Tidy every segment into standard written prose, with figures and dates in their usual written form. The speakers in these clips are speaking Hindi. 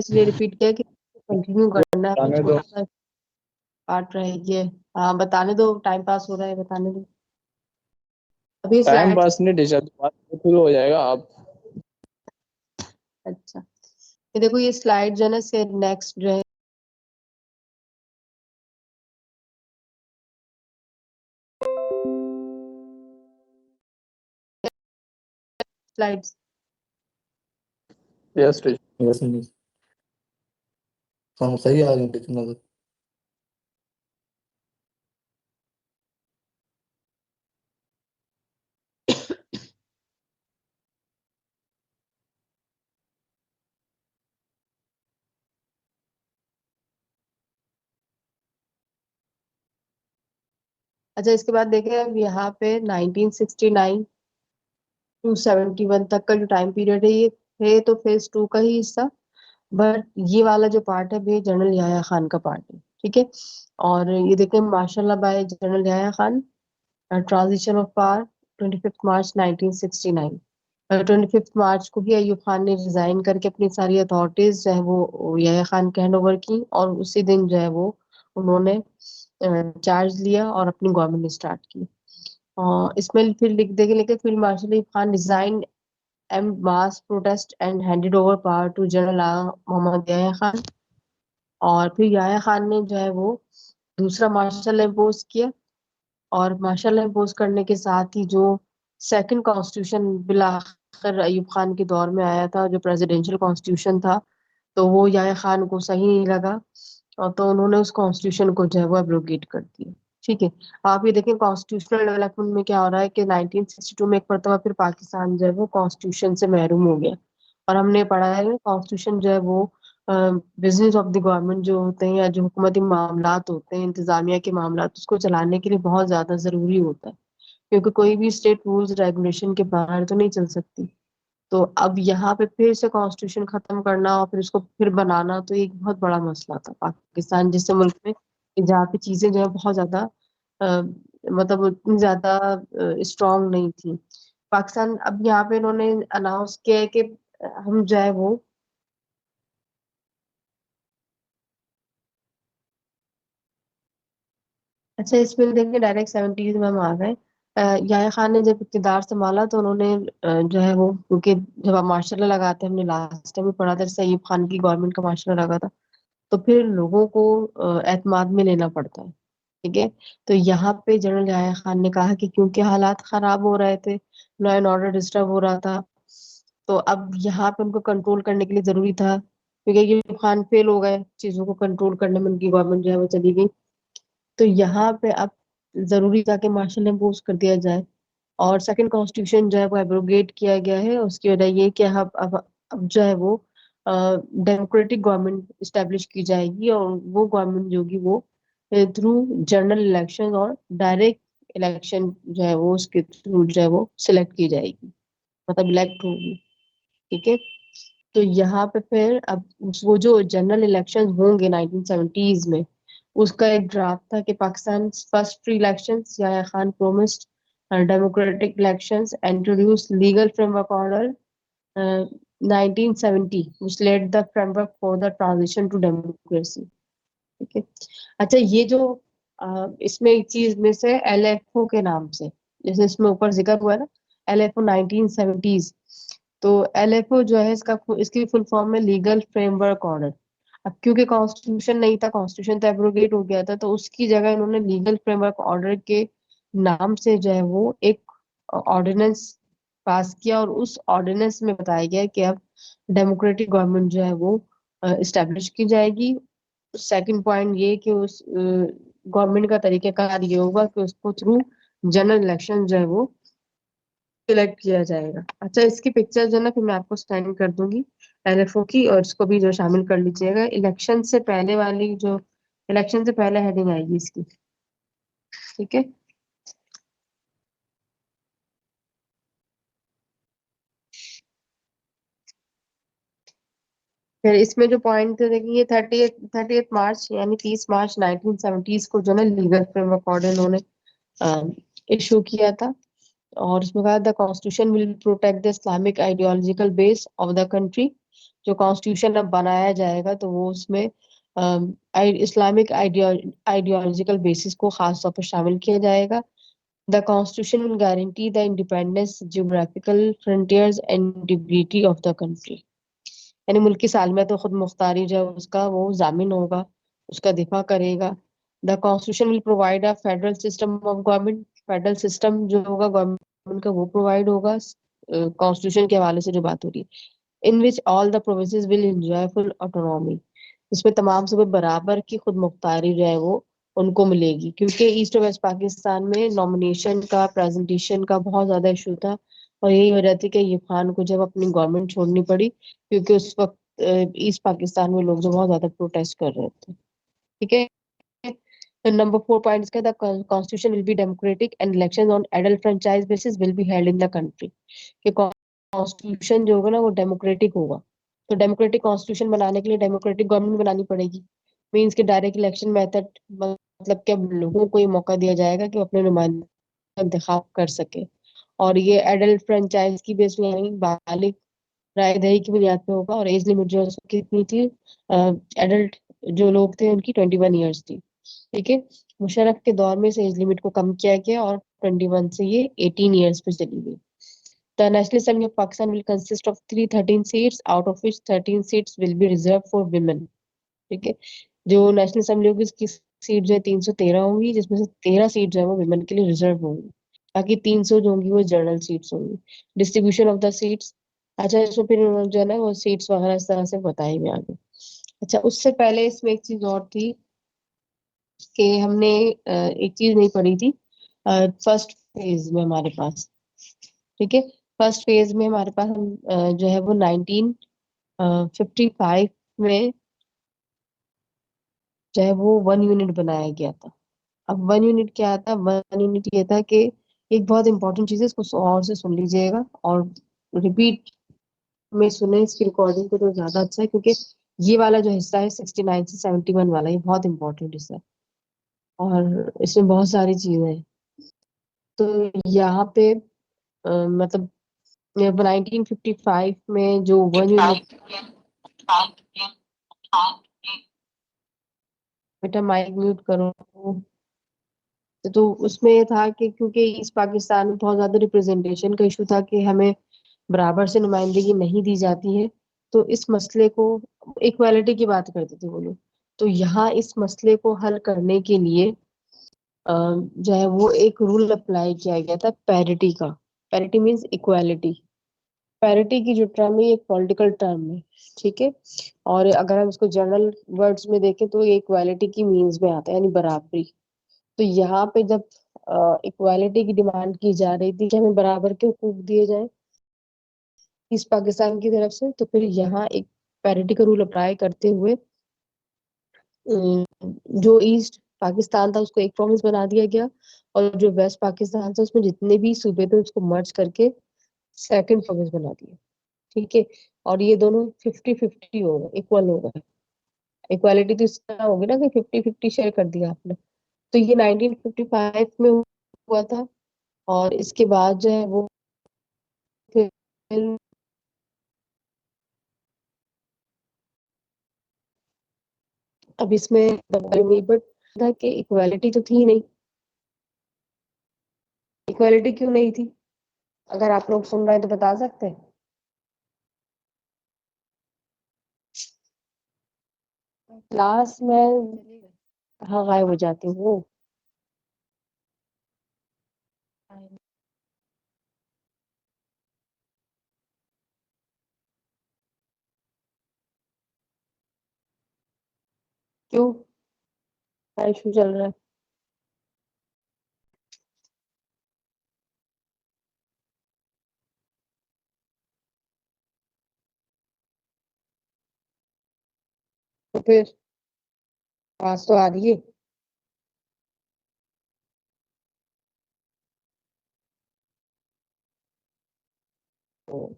इसलिए रिपीट किया कि कंटिन्यू करना है, बताने दो। छोटा सा पार्ट रह गया है। हाँ बताने दो, टाइम पास हो रहा है, बताने दो। अभी टाइम स्लाइड। पास नहीं, डिशा तुम्हारा शुरू हो जाएगा अब। अच्छा, ये देखो ये स्लाइड जो है ना, से नेक्स्ट जो है slides. Yes teacher. Yes miss. हाँ सही आ रही है टीचर नजर। अच्छा, इसके बाद देखें अब यहाँ पे 1969 टू 71 तक का जो टाइम पीरियड है, ये है तो फेज 2 का ही हिस्सा। बट ये वाला जो पार्ट है ये जनरल याह्या खान का पार्ट है, ठीक है। और ये देखें marshal by general Yahya Khan, transition of power 25 March 1969। 25 मार्च को ही अयूब खान ने रिजाइन करके अपनी सारी अथॉरिटीज जो है वो याह्या खान के हैंड ओवर की, और उसी दिन जो है वो उन्होंने चार्ज लिया और अपनी गवर्नमेंट स्टार्ट की। इसमें फिर लिख देंगे, लेकिन field marshal Ayub Khan resign and mass protest and handed over power to general Mohammad Yahya Khan. और फिर याह्या खान ने जो है वो दूसरा मार्शल इम्पोज किया, और मार्शल इम्पोज करने के साथ ही जो सेकंड कॉन्स्टिट्यूशन बिल आखिर अयूब खान के दौर में आया था, जो प्रेसिडेंशियल कॉन्स्टिट्यूशन था, तो वो याह्या खान को सही नहीं लगा, और तो उन्होंने उस कॉन्स्टिट्यूशन को जो है वो एब्रोगेट कर दिया। ठीक है। आप ये देखें कॉन्स्टिट्यूशनल डेवलपमेंट में क्या हो रहा है कि 1962 में एक मरतबा फिर पाकिस्तान जो है वो कॉन्स्टिट्यूशन से महरूम हो गया। और हमने पढ़ा है कॉन्स्टिट्यूशन जो है वो बिजनेस ऑफ द गवर्नमेंट जो होते हैं, या जो हुकूमती मामलात होते हैं, इंतजामिया के मामलात, उसको चलाने के लिए बहुत ज्यादा जरूरी होता है, क्योंकि कोई भी स्टेट रूल्स रेगुलेशन के बाहर तो नहीं चल सकती। तो अब यहाँ पे फिर से कॉन्स्टिट्यूशन खत्म करना और फिर उसको फिर बनाना, तो एक बहुत बड़ा मसला था पाकिस्तान जैसे मुल्क में, कि जहाँ पे चीजें जो है बहुत ज्यादा मतलब उतनी ज्यादा स्ट्रांग नहीं थी। पाकिस्तान अब यहाँ पे इन्होंने अनाउंस किया है कि हम जो है वो अच्छा, इसमें देखेंगे डायरेक्ट 70s में हम आ गए। याह्या खान ने जब इक़्तिदार संभाला तो उन्होंने जो है वो, क्योंकि जब आप मार्शल लगाते हैं, हमने लास्ट टाइम भी पढ़ा था, जैसे अयूब खान की गवर्नमेंट का मार्शल लगा था, तो फिर लोगों को एतमाद में लेना पड़ता है। ठीक है। तो यहाँ पे जनरल याह्या खान ने कहा कि क्योंकि हालात खराब हो रहे थे, लॉ एंड ऑर्डर डिस्टर्ब हो रहा था, तो अब यहाँ पे उनको कंट्रोल करने के लिए जरूरी था, क्योंकि ये खान फेल हो गए चीजों को कंट्रोल करने में, उनकी गवर्नमेंट जो है वो चली गई। तो यहाँ पे अब जरूरी था कि मार्शल इम्पोज कर दिया जाए, और सेकंड कॉन्स्टिट्यूशन जो है वो एब्रोगेट किया गया है। उसकी वजह ये कि अब जो है वो डेमोक्रेटिक गवर्नमेंट इस्टेब्लिश की जाएगी, और वो गवर्नमेंट जो होगी वो थ्रू जनरल इलेक्शन और डायरेक्ट इलेक्शन जो है वो उसके थ्रू जो है वो सिलेक्ट की जाएगी, मतलब इलेक्ट होगी। ठीक है। तो यहाँ पे फिर अब वो जो जनरल इलेक्शन होंगे 1970s में, उसका एक ड्राफ्ट था कि Pakistan first free elections, Yahya Khan promised democratic elections, introduced legal framework order 1970 which laid the framework for the transition to democracy। ठीक है। अच्छा, ये जो इसमें एक चीज में से एलएफओ के नाम से, जैसे इसमें ऊपर जिक्र हुआ है ना, एलएफओ 1970s, तो एलएफओ जो है इसकी फुल फॉर्म में लीगल फ्रेमवर्क ऑर्डर। अब क्योंकि कॉन्स्टिट्यूशन नहीं था, कॉन्स्टिट्यूशन तो एब्रोगेट हो गया था, तो उसकी जगह इन्होंने लीगल फ्रेमवर्क ऑर्डर के नाम से जो है वो एक ऑर्डिनेंस पास किया, और उस ऑर्डिनेंस में बताया गया कि अब डेमोक्रेटिक गवर्नमेंट जो है वो इस्टेब्लिश की जाएगी। सेकंड पॉइंट ये कि उस गवर्नमेंट का तरीकाकार ये होगा कि उसको थ्रू जनरल इलेक्शन जो है वो सिलेक्ट किया जाएगा। अच्छा, इसकी पिक्चर जो है ना फिर मैं आपको सेंड कर दूंगी एलएफओ की, और इसको भी जो शामिल कर लीजिएगा। इलेक्शन से पहले वाली जो इलेक्शन से पहले हेडिंग आएगी इसकी। ठीक है। फिर इसमें जो पॉइंट थे देखिए, 30 मार्च यानी 30 मार्च 1970s को जो ना लीगल फ्रेमवर्क ऑर्डर उन्होंने इशू किया था। और उसमें कहा the constitution will protect the Islamic ideological base of the country जो कॉन्स्टिट्यूशन अब बनाया जाएगा तो वो उसमें इस्लामिक आइडियोलॉजिकल बेसिस को खास तौर पर शामिल किया जाएगा। The constitution will guarantee the independence, geographical frontiers and integrity of the country. यानी मुल्क की सालमियत तो खुद मुख्तारी जो है उसका वो जामिन होगा, उसका दिफा करेगा। The constitution will provide a federal system of government. Federal system जो होगा गवर्नमेंट का वो प्रोवाइड होगा कॉन्स्टिट्यूशन के हवाले से जो बात हो रही है। In which all the provinces will enjoy full autonomy. इसमें तमाम सूबे बराबर की खुद मुख्तारी जो है वो उनको मिलेगी, क्योंकि ईस्ट और वेस्ट पाकिस्तान में नॉमिनेशन का, प्रेजेंटेशन का बहुत ज्यादा इशू था। और यही वजह थी कि अय्यूब खान को जब अपनी गवर्नमेंट छोड़नी पड़ी, क्योंकि उस वक्त ईस्ट पाकिस्तान में लोग जो बहुत ज्यादा प्रोटेस्ट कर रहे थे। ठीक है। नंबर 4 पॉइंट इसका, the constitution will be democratic and election on adult franchise basis will be held in the country. कि कॉन्स्टिट्यूशन जो होगा ना वो डेमोक्रेटिक होगा। तो डेमोक्रेटिक कॉन्स्टिट्यूशन बनाने के लिए डेमोक्रेटिक गवर्नमेंट बनानी पड़ेगी। मीन्स के डायरेक्ट इलेक्शन मेथड, मतलब कि अब लोगों को ये मौका दिया जाएगा कि वो अपने नुमाइंदों का इंतखाब कर सके। और ये एडल्ट फ्रेंचाइज की बेस में, यानी बालिग राय दही की बुनियाद पे होगा। और एज लिमिट जो है उसकी कितनी थी, एडल्ट जो लोग थे उनकी 21 ईयर्स थी। ठीक है। मुशर्रफ के दौर में इस एज लिमिट को कम किया गया और 21 से ये 18 ईयर्स पे चली गई। The National Assembly of Pakistan will consist of 313 seats, out of which 13 seats will be reserved for women. ठीक है। जो नेशनल असेंबली होगी उसकी सीट जो है 313 होंगी, जिसमें से 13 सीट जो है वो विमेन के लिए रिजर्व होंगी। बाकी 300 जो होंगी वो जनरल सीट्स होंगी। डिस्ट्रीब्यूशन ऑफ द सीट्स, अच्छा इसमें फिर उन्होंने जो है ना वो सीट्स वगैरह इस तरह से बताएंगे आगे। अच्छा, उससे पहले इसमें एक चीज और थी कि हमने एक चीज नहीं पढ़ी थी फर्स्ट फेज में हमारे पास। ठीक है। फर्स्ट फेज में हमारे पास हम जो है वो 1955 में जो है वो 1 यूनिट बनाया गया था। अब 1 यूनिट क्या था? 1 यूनिट ये था कि एक बहुत इंपॉर्टेंट चीज है, इसको और से सुन लीजिएगा और रिपीट में सुने इसकी रिकॉर्डिंग को तो ज्यादा अच्छा है, क्योंकि ये वाला जो हिस्सा है 69 से 71 वाला, ये बहुत इंपॉर्टेंट हिस्सा है और इसमें बहुत सारी चीजें हैं। तो यहाँ पे मतलब 1955 में जो 1 यूनिट, बेटा माइक म्यूट करो। तो उसमें ये था कि क्योंकि इस पाकिस्तान में बहुत ज्यादा रिप्रेजेंटेशन का इशू था कि हमें बराबर से नुमाइंदगी नहीं दी जाती है। तो इस मसले को, इक्वालिटी की बात करते थे वो लोग। तो यहाँ इस मसले को हल करने के लिए जो है वो एक रूल अप्लाई किया गया था पैरिटी का। Parity means equality. पैरिटी की जो टर्म है ये एक पॉलिटिकल टर्म है। ठीक है। और अगर हम इसको जनरल वर्ड्स में देखें तो ये इक्वालिटी की मीन्स में आता है, यानी बराबरी। तो यहाँ पे जब इक्वालिटी की डिमांड की जा रही थी कि हमें बराबर के हुकूक दिए जाए इस पाकिस्तान की तरफ से, तो फिर यहाँ एक पैरिटी का रूल अप्लाई करते हुए जो ईस्ट पाकिस्तान था उसको एक प्रोविंस बना दिया गया, और जो वेस्ट पाकिस्तान था उसमें जितने भी सूबे थे उसको मर्ज करके सेकंड प्रोविंस बना दिया। ठीक है। और ये दोनों 50-50 हो गए, इक्वल हो गए। इक्वालिटी तो इस तरह होगी ना कि 50-50 शेयर कर दिया आपने। तो ये 1955 में हुआ था। और इसके बाद जो है वो फिर अब इसमें बट था कि इक्वालिटी तो थी नहीं। इक्वालिटी क्यों नहीं थी? अगर आप लोग सुन रहे हैं तो बता सकते हैं। क्लास में कहाँ गायब हो जाती हूँ वो। क्यों, क्या इशू चल रहा है? तो फिर आवाज तो आ रही है। तो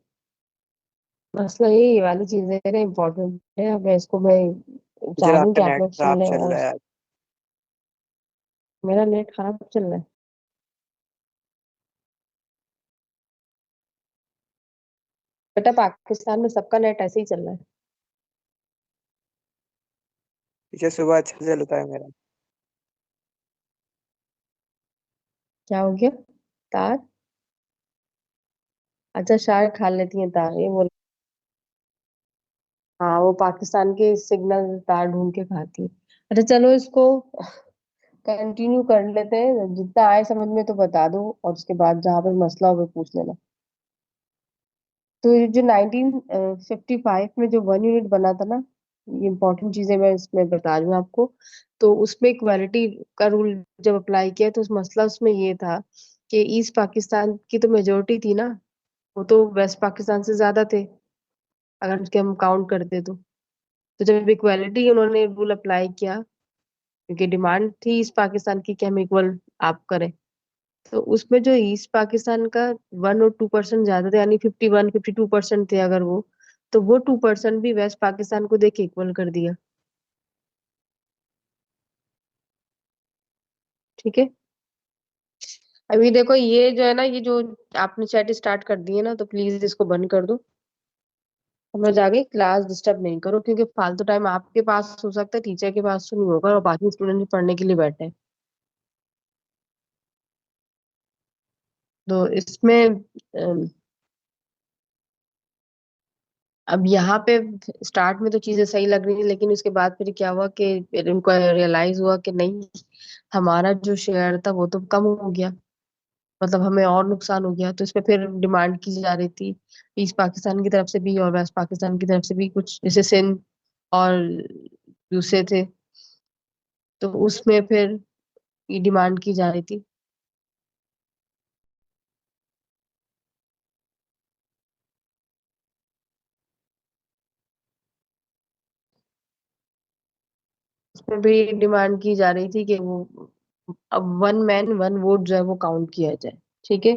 मसला ये वाली चीजें ना इम्पोर्टेंट है। अब इसको मैं मुझे चाह रही हूँ कि आपका आप नेट लोग सुन खराब लें। चल और रहा है। मेरा नेट खराब चल रहा है। बेटा पाकिस्तान में सबका नेट ऐसे ही चल रहा है। टीचर सुबह अच्छा से चलता है मेरा। क्या हो गया? तार? अच्छा शायद खा लेती हैं तार, ये बोल। हाँ वो पाकिस्तान के सिग्नल तार ढूंढ के खाती है। अच्छा चलो इसको कंटिन्यू कर लेते हैं, जितना आए समझ में तो बता दो, और उसके बाद जहाँ पे मसला हो वो पूछ लेना। तो ये जो 1955 में जो 1 यूनिट बना था ना, ये इंपॉर्टेंट चीजें मैं इसमें बता रही हूँ आपको। तो उसमें इक्वालिटी का रूल जब अप्लाई किया तो उस मसला उसमें ये था कि ईस्ट पाकिस्तान की तो मेजोरिटी थी ना, वो तो वेस्ट पाकिस्तान से ज्यादा थे अगर उसके हम काउंट करते तो जब इक्वालिटी उन्होंने रूल अप्लाई किया, क्योंकि डिमांड थी ईस्ट पाकिस्तान की कि हम इक्वल आप करें, तो उसमें जो ईस्ट पाकिस्तान का 1 और 2% ज्यादा थे, यानी 51-52% थे अगर वो, तो वो 2% भी वेस्ट पाकिस्तान को देके इक्वल कर दिया। ठीक है। अभी देखो ये जो है ना, ये जो आपने चैट स्टार्ट कर दिए ना, तो प्लीज इसको बंद कर दो। समझ आ गई? क्लास डिस्टर्ब नहीं करो, क्योंकि फालतू टाइम आपके पास हो सकता है, टीचर के पास तो नहीं होगा, और बाकी स्टूडेंट भी पढ़ने के लिए बैठे हैं। तो इसमें अब यहाँ पे स्टार्ट में तो चीजें सही लग रही थी, लेकिन उसके बाद फिर क्या हुआ कि फिर उनको रियलाइज हुआ कि नहीं, हमारा जो शेयर था वो तो कम हो गया, मतलब हमें और नुकसान हो गया। तो इसमें फिर डिमांड की जा रही थी ईस्ट पाकिस्तान की तरफ से भी और वेस्ट पाकिस्तान की तरफ से भी, कुछ जैसे सिंध और दूसरे थे, तो उसमें फिर ये डिमांड की जा रही थी। उसमें भी डिमांड की जा रही थी कि वो अब 1 मैन 1 वोट जो है वो काउंट किया जाए। ठीक है।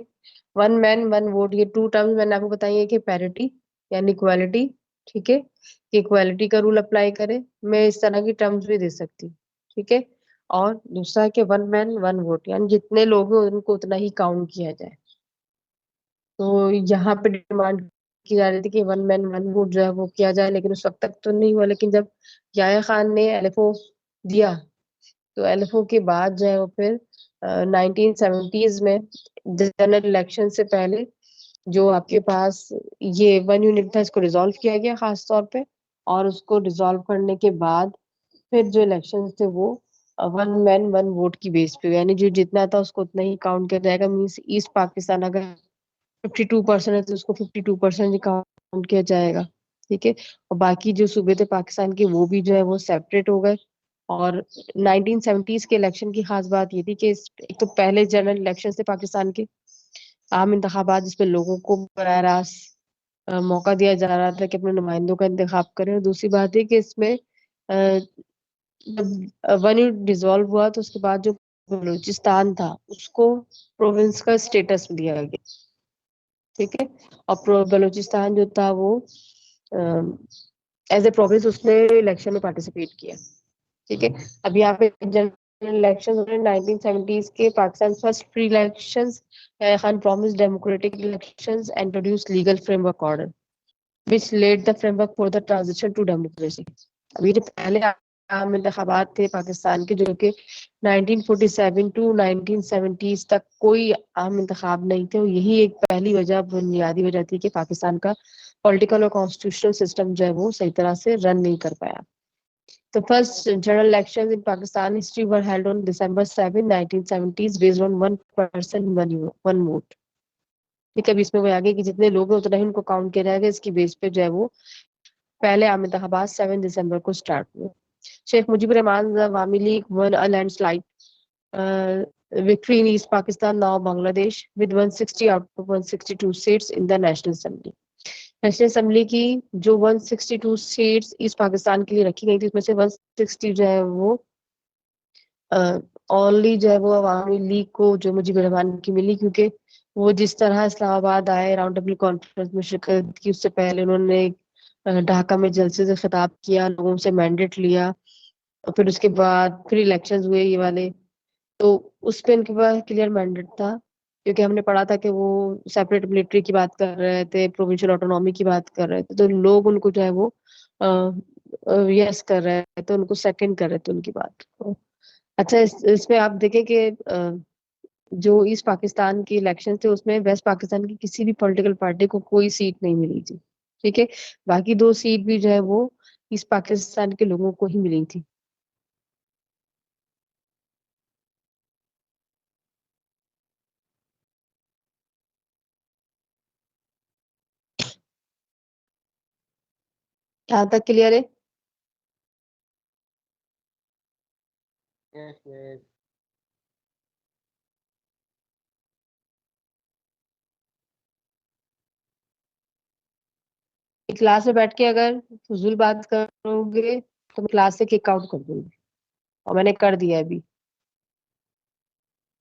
1 मैन 1 वोट, ये 2 टर्म्स मैंने आपको बताई है कि पैरिटी यानी इक्वालिटी। ठीक है, कि इक्वालिटी का रूल अप्लाई करे, मैं इस तरह की टर्म्स भी दे सकती हूँ। ठीक है। और दूसरा है कि 1 मैन 1 वोट, यानी जितने लोग हैं उनको उतना ही काउंट किया जाए। तो यहाँ पे डिमांड की जा रही थी कि 1 मैन 1 वोट जो है वो किया जाए, लेकिन उस वक्त तक तो नहीं हुआ। लेकिन जब याह्या खान ने एलएफओ दिया, तो एलएफओ के बाद जो है वो फिर 1970s में जनरल इलेक्शन से पहले जो आपके पास ये 1 यूनिट था, इसको रिजॉल्व किया गया खास तौर पे। और उसको रिजॉल्व करने के बाद फिर जो इलेक्शन थे वो 1 मैन 1 वोट की बेस पे हुए। यानी जो जितना था उसको उतना ही काउंट किया जाएगा। मीन्स ईस्ट पाकिस्तान अगर 52% है तो उसको 52% ही काउंट किया जाएगा। ठीक है। और बाकी जो सूबे थे पाकिस्तान के वो भी जो है वो सेपरेट हो गए। और 1970s के इलेक्शन की खास बात ये थी कि एक तो पहले जनरल इलेक्शन थे पाकिस्तान के, आम इंतखाबात, जिसपे लोगों को बराह रास्त मौका दिया जा रहा था कि अपने नुमाइंदों का इंतखाब करें। और दूसरी बात है कि इसमें जब 1 यूनिट डिसॉल्व हुआ तो उसके बाद जो बलूचिस्तान था उसको प्रोविंस का स्टेटस दिया गया। ठीक है। और बलूचिस्तान जो था वो एज ए प्रोविंस उसने इलेक्शन में पार्टिसिपेट किया। ठीक है। अब यहाँ पे जनरल इलेक्शन 1970s के Pakistan first free elections, Khan promise democratic elections and produce legal framework order which laid the framework for the transition to democracy। अभी जो पहले आम इंतखाबात थे पाकिस्तान के, जो कि 1947 टू 1970s तक कोई आम इंतखाब नहीं थे, और यही एक पहली वजह, बुनियादी वजह थी कि पाकिस्तान का पॉलिटिकल और कॉन्स्टिट्यूशनल सिस्टम जो है वो सही तरह से रन नहीं कर पाया। The first general elections in Pakistan history were held on December 7, 1970s based on 1 person 1 vote। ठीक है। अभी इसमें वो आगे कि जितने लोग हैं उतना ही उनको काउंट किया जाएगा, इसकी बेस पे जो है वो पहले आम इंतखाबात 7 दिसंबर को स्टार्ट हुए। Sheikh Mujibur Rahman Awami League won a landslide victory in East Pakistan, now Bangladesh, with 160 out of 162 seats in the National Assembly। National assembly की जो 162 सीट्स ईस्ट पाकिस्तान के लिए रखी गई थी, उसमें से 160 जो है वो ओनली जो है वो अवामी लीग को, जो मुजीबुर रहमान की मिली, क्योंकि वो जिस तरह इस्लामाबाद आए, राउंड टेबल कॉन्फ्रेंस में शिरकत की, उससे पहले उन्होंने ढाका में जलसे से खिताब किया, लोगों से मैंडेट लिया, और फिर उसके बाद फिर इलेक्शंस हुए ये वाले, तो उस पे इनके पास क्लियर मैंडेट था। क्योंकि हमने पढ़ा था कि वो सेपरेट मिलिट्री की बात कर रहे थे, प्रोविंशियल ऑटोनॉमी की बात कर रहे थे, तो लोग उनको जो है वो यस कर रहे थे, उनको सेकंड कर रहे थे उनकी बात को। अच्छा, इसमें आप देखें कि जो ईस्ट पाकिस्तान के इलेक्शन थे उसमें वेस्ट पाकिस्तान की किसी भी पॉलिटिकल पार्टी को कोई सीट नहीं मिली थी। ठीक है, बाकी दो सीट भी जो है वो ईस्ट पाकिस्तान के लोगों को ही मिली थी। यहाँ तक क्लियर है? Yes, yes. क्लास में बैठ के अगर फजूल बात करोगे तो मैं क्लास से किक आउट कर दूंगी, और मैंने कर दिया है अभी।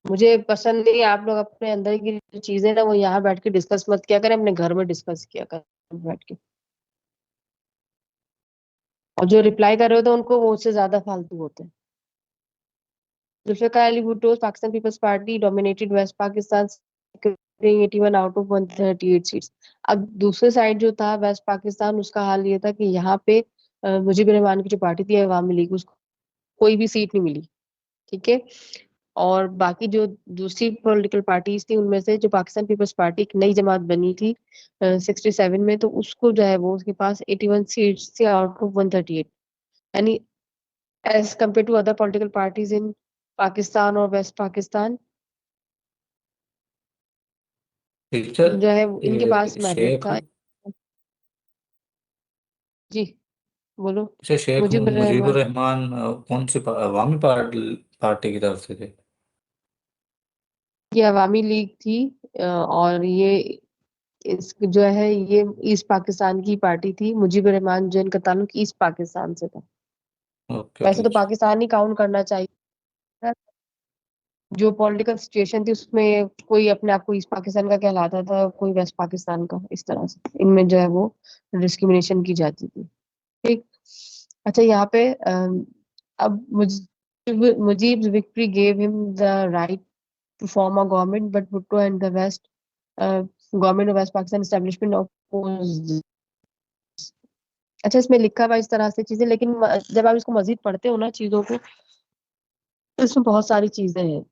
मुझे पसंद नहीं है आप लोग अपने अंदर की जो चीजें ना वो यहाँ बैठ के डिस्कस मत किया करें, अपने घर में डिस्कस किया करें बैठ के। और जो रिप्लाई कर रहे हो तो उनको वो उससे ज्यादा फालतू होते हैं। Zulfikar Ali Bhutto Pakistan Peoples Party dominated West Pakistan, 81 out of 138 seats. अब दूसरे साइड जो था वेस्ट पाकिस्तान, उसका हाल ये था कि यहाँ पे मुजीबुर रहमान की जो पार्टी थी अवामी लीग, उसको कोई भी सीट नहीं मिली। ठीक है, और बाकी जो दूसरी पॉलिटिकल पार्टीज थी उनमें से जो पाकिस्तान पीपल्स पार्टी एक नई जमात बनी थी 67 में, तो उसको जो है वो उसके पास 81 सीट्स थी आउट ऑफ 138। यानी as compare to other political parties in Pakistan और वेस्ट पाकिस्तान, टीचर जो है इनके पास ये मैंडेट शेख था। जी, बोलो। अच्छा शेख मुजीबुर मुजीबुर रहमान, रहमान कौन सी अवामी पार्टी की तरफ से थे? ये अवामी लीग थी, और ये इस जो है ये ईस्ट पाकिस्तान की पार्टी थी। मुजीबुर रहमान जो इनका ताल्लुक ईस्ट पाकिस्तान से था। ओके वैसे तो टीचर। पाकिस्तान ही काउंट करना चाहिए, जो पॉलिटिकल सिचुएशन थी उसमें कोई अपने आप को ईस्ट पाकिस्तान का कहलाता था, कोई वेस्ट पाकिस्तान का, इस तरह से इनमें जो है वो डिस्क्रिमिनेशन की जाती थी। ठीक। अच्छा, यहाँ पे अब Mujib victory gave him the right to form a government, but Bhutto and the West government of West Pakistan establishment oppose. अच्छा, इसमें लिखा हुआ इस तरह से चीजें, लेकिन जब आप इसको मजीद पढ़ते हो ना चीजों को, तो इसमें बहुत सारी चीजें हैं।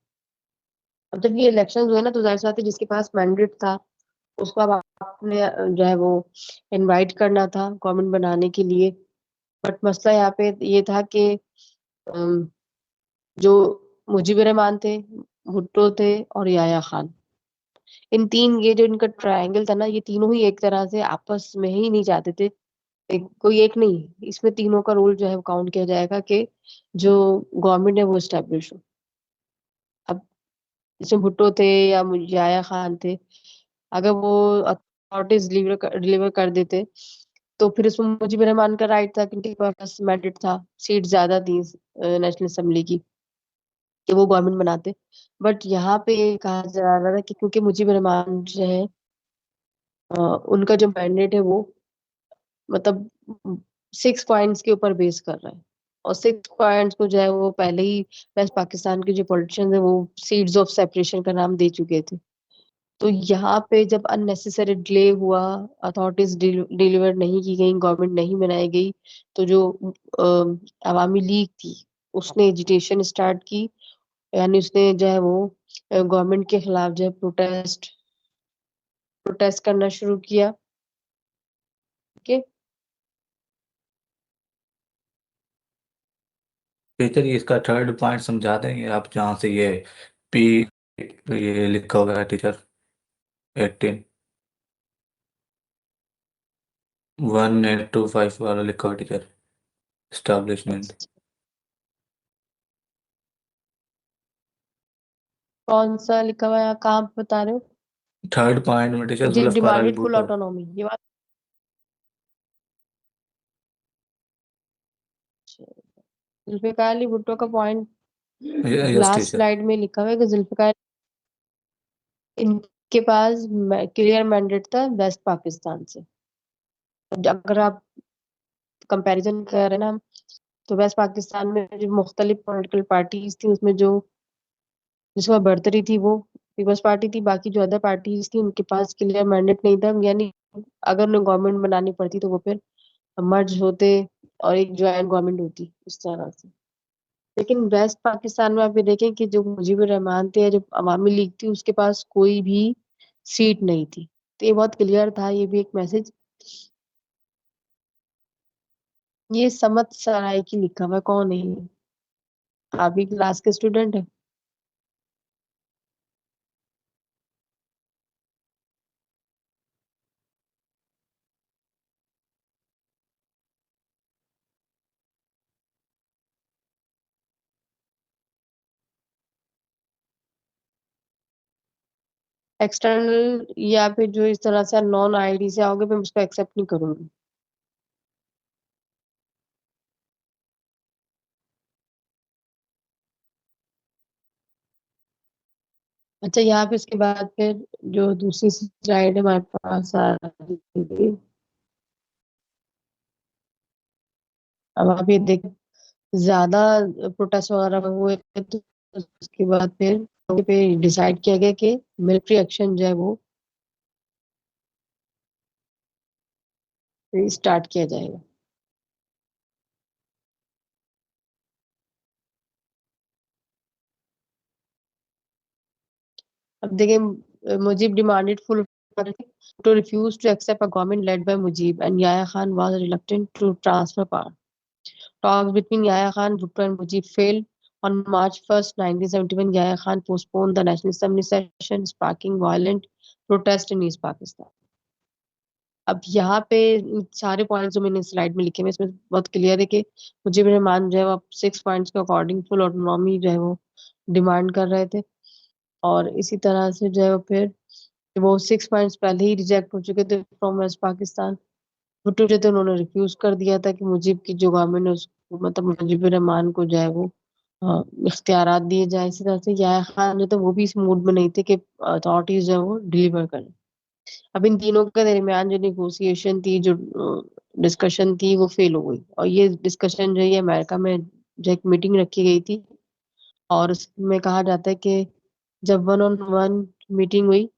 अब जब ये इलेक्शन हुए ना तो जाहिर सी बात है जिसके पास मैंडेट था उसको अब आपने जो है वो इनवाइट करना था गवर्नमेंट बनाने के लिए। बट मसला यहाँ पे ये था कि अम, जो मुजीबुर रहमान थे, भुट्टो थे और याया खान, इन तीन, ये जो इनका ट्रायंगल था ना, ये तीनों ही एक तरह से आपस में ही नहीं चाहते थे। कोई एक नहीं, इसमें तीनों का रोल जो है वो काउंट किया जाएगा कि जो गवर्नमेंट है वो स्टैब्लिश हो। अब इसमें भुट्टो थे या याया खान थे, अगर वो अथॉरिटीज डिलीवर कर देते तो फिर उसमें मुजीबुर रहमान का राइट था, क्योंकि उनके पास मैंडेट था, सीट ज्यादा थी नेशनल असेंबली की, कि वो गवर्नमेंट बनाते। बट यहाँ पे ये कहा जा रहा था कि क्योंकि मुजीबुर रहमान जो है उनका जो मैंडेट है वो मतलब 6 पॉइंट्स के ऊपर बेस कर रहा है, और 6 पॉइंट्स को जो है वो पहले ही वेस्ट पाकिस्तान के जो पॉलिटिशियंस है वो सीड्स ऑफ सेपरेशन का नाम दे चुके थे। तो यहाँ पे जब अननेसेसरी डिले हुआ, अथॉरिटीज डिलीवर नहीं की गई, गवर्नमेंट नहीं बनाई गई, तो जो अवामी लीग थी उसने एजिटेशन स्टार्ट की। यानी उसने जो है वो गवर्नमेंट के खिलाफ जो है प्रोटेस्ट प्रोटेस्ट करना शुरू किया। ठीक है। टीचर ये इसका थर्ड पॉइंट समझा देंगे आप जहाँ से ये पी ये लिखा हुआ है टीचर? 18 1825 वाला लिखा हुआ है टीचर, एस्टैब्लिशमेंट। कौन सा लिखा हुआ है यहाँ, कहाँ पे बता रहे हो? थर्ड पॉइंट में teacher ji, Zulfikar Ali demanded full Bhutto. Autonomy, ये बात। जुल्फिकार अली भुट्टो का point yes last teacher. Slide में लिखा हुआ है कि जुल्फिकार, इनके पास क्लियर मैंडेट था वेस्ट पाकिस्तान से। अगर आप कंपैरिजन करें ना, तो वेस्ट पाकिस्तान में जो मुख्तलिफ पॉलिटिकल पार्टीज थी उसमें जो जिसमें बढ़तरी थी वो पीपल्स पार्टी थी, बाकी जो अदर पार्टीज थी उनके पास क्लियर मैंडेट नहीं था, यानी अगर उन्हें गवर्नमेंट बनानी पड़ती तो वो फिर मर्ज होते और एक ज्वाइंट गवर्नमेंट होती इस तरह से। लेकिन वेस्ट पाकिस्तान में आप ये देखें कि जो मुजीबुर रहमान थे, जो अवामी लीग थी, उसके पास कोई भी सीट नहीं थी। तो ये बहुत क्लियर था, ये भी एक मैसेज। ये समत सराय की लिखा हुआ है, कौन है ये? आप भी क्लास के स्टूडेंट है? एक्सटर्नल या फिर जो इस तरह से नॉन आईडी से आओगे, मैं उसको एक्सेप्ट नहीं करूंगी। अच्छा, यहाँ पे इसके बाद फिर जो दूसरी स्लाइड है हमारे पास आ रही थी, अब आप ये देख, ज्यादा प्रोटेस्ट वगैरह हुए तो उसके बाद फिर पे डिसाइड किया गया कि मिलिट्री एक्शन जो है वो स्टार्ट किया जाएगा। अब देखिए, Mujib demanded full to refuse to accept a government led by Mujib, and Yahya Khan was reluctant to transfer power. Talks between Yahya Khan, Bhutto and Mujib failed. On March 1st, 1971, Yahya Khan postponed the National Assembly session, sparking violent protest in East Pakistan. अब यहाँ पे सारे पॉइंट्स जो मैंने स्लाइड में लिखे हैं, इसमें बहुत क्लियर है कि मुजीब रहमान जो है वो 6 पॉइंट्स के अकॉर्डिंग फुल ऑटोनॉमी जो है वो डिमांड कर रहे थे। और इसी तरह से जो है वो फिर वो 6 पॉइंट्स पहले ही रिजेक्ट हो चुके थे फ्रॉम वेस्ट पाकिस्तान। भुट्टो जो थे उन्होंने रिफ्यूज कर दिया था कि मुजीब की जो गवर्नमेंट है उसको, मतलब मुजीब रहमान को जो है वो इख्तियारात दिए जाए। इसी तरह से याह्या खान जो थे वो भी इस मूड में नहीं थे कि अथॉरिटीज जो है वो डिलीवर करें। अब इन तीनों के दरमियान जो निगोसिएशन थी, जो डिस्कशन थी, वो फेल हो गई। और ये डिस्कशन जो है ये अमेरिका में जो एक मीटिंग रखी गई थी, और उसमें कहा जाता है कि जब वन ऑन वन मीटिंग हुई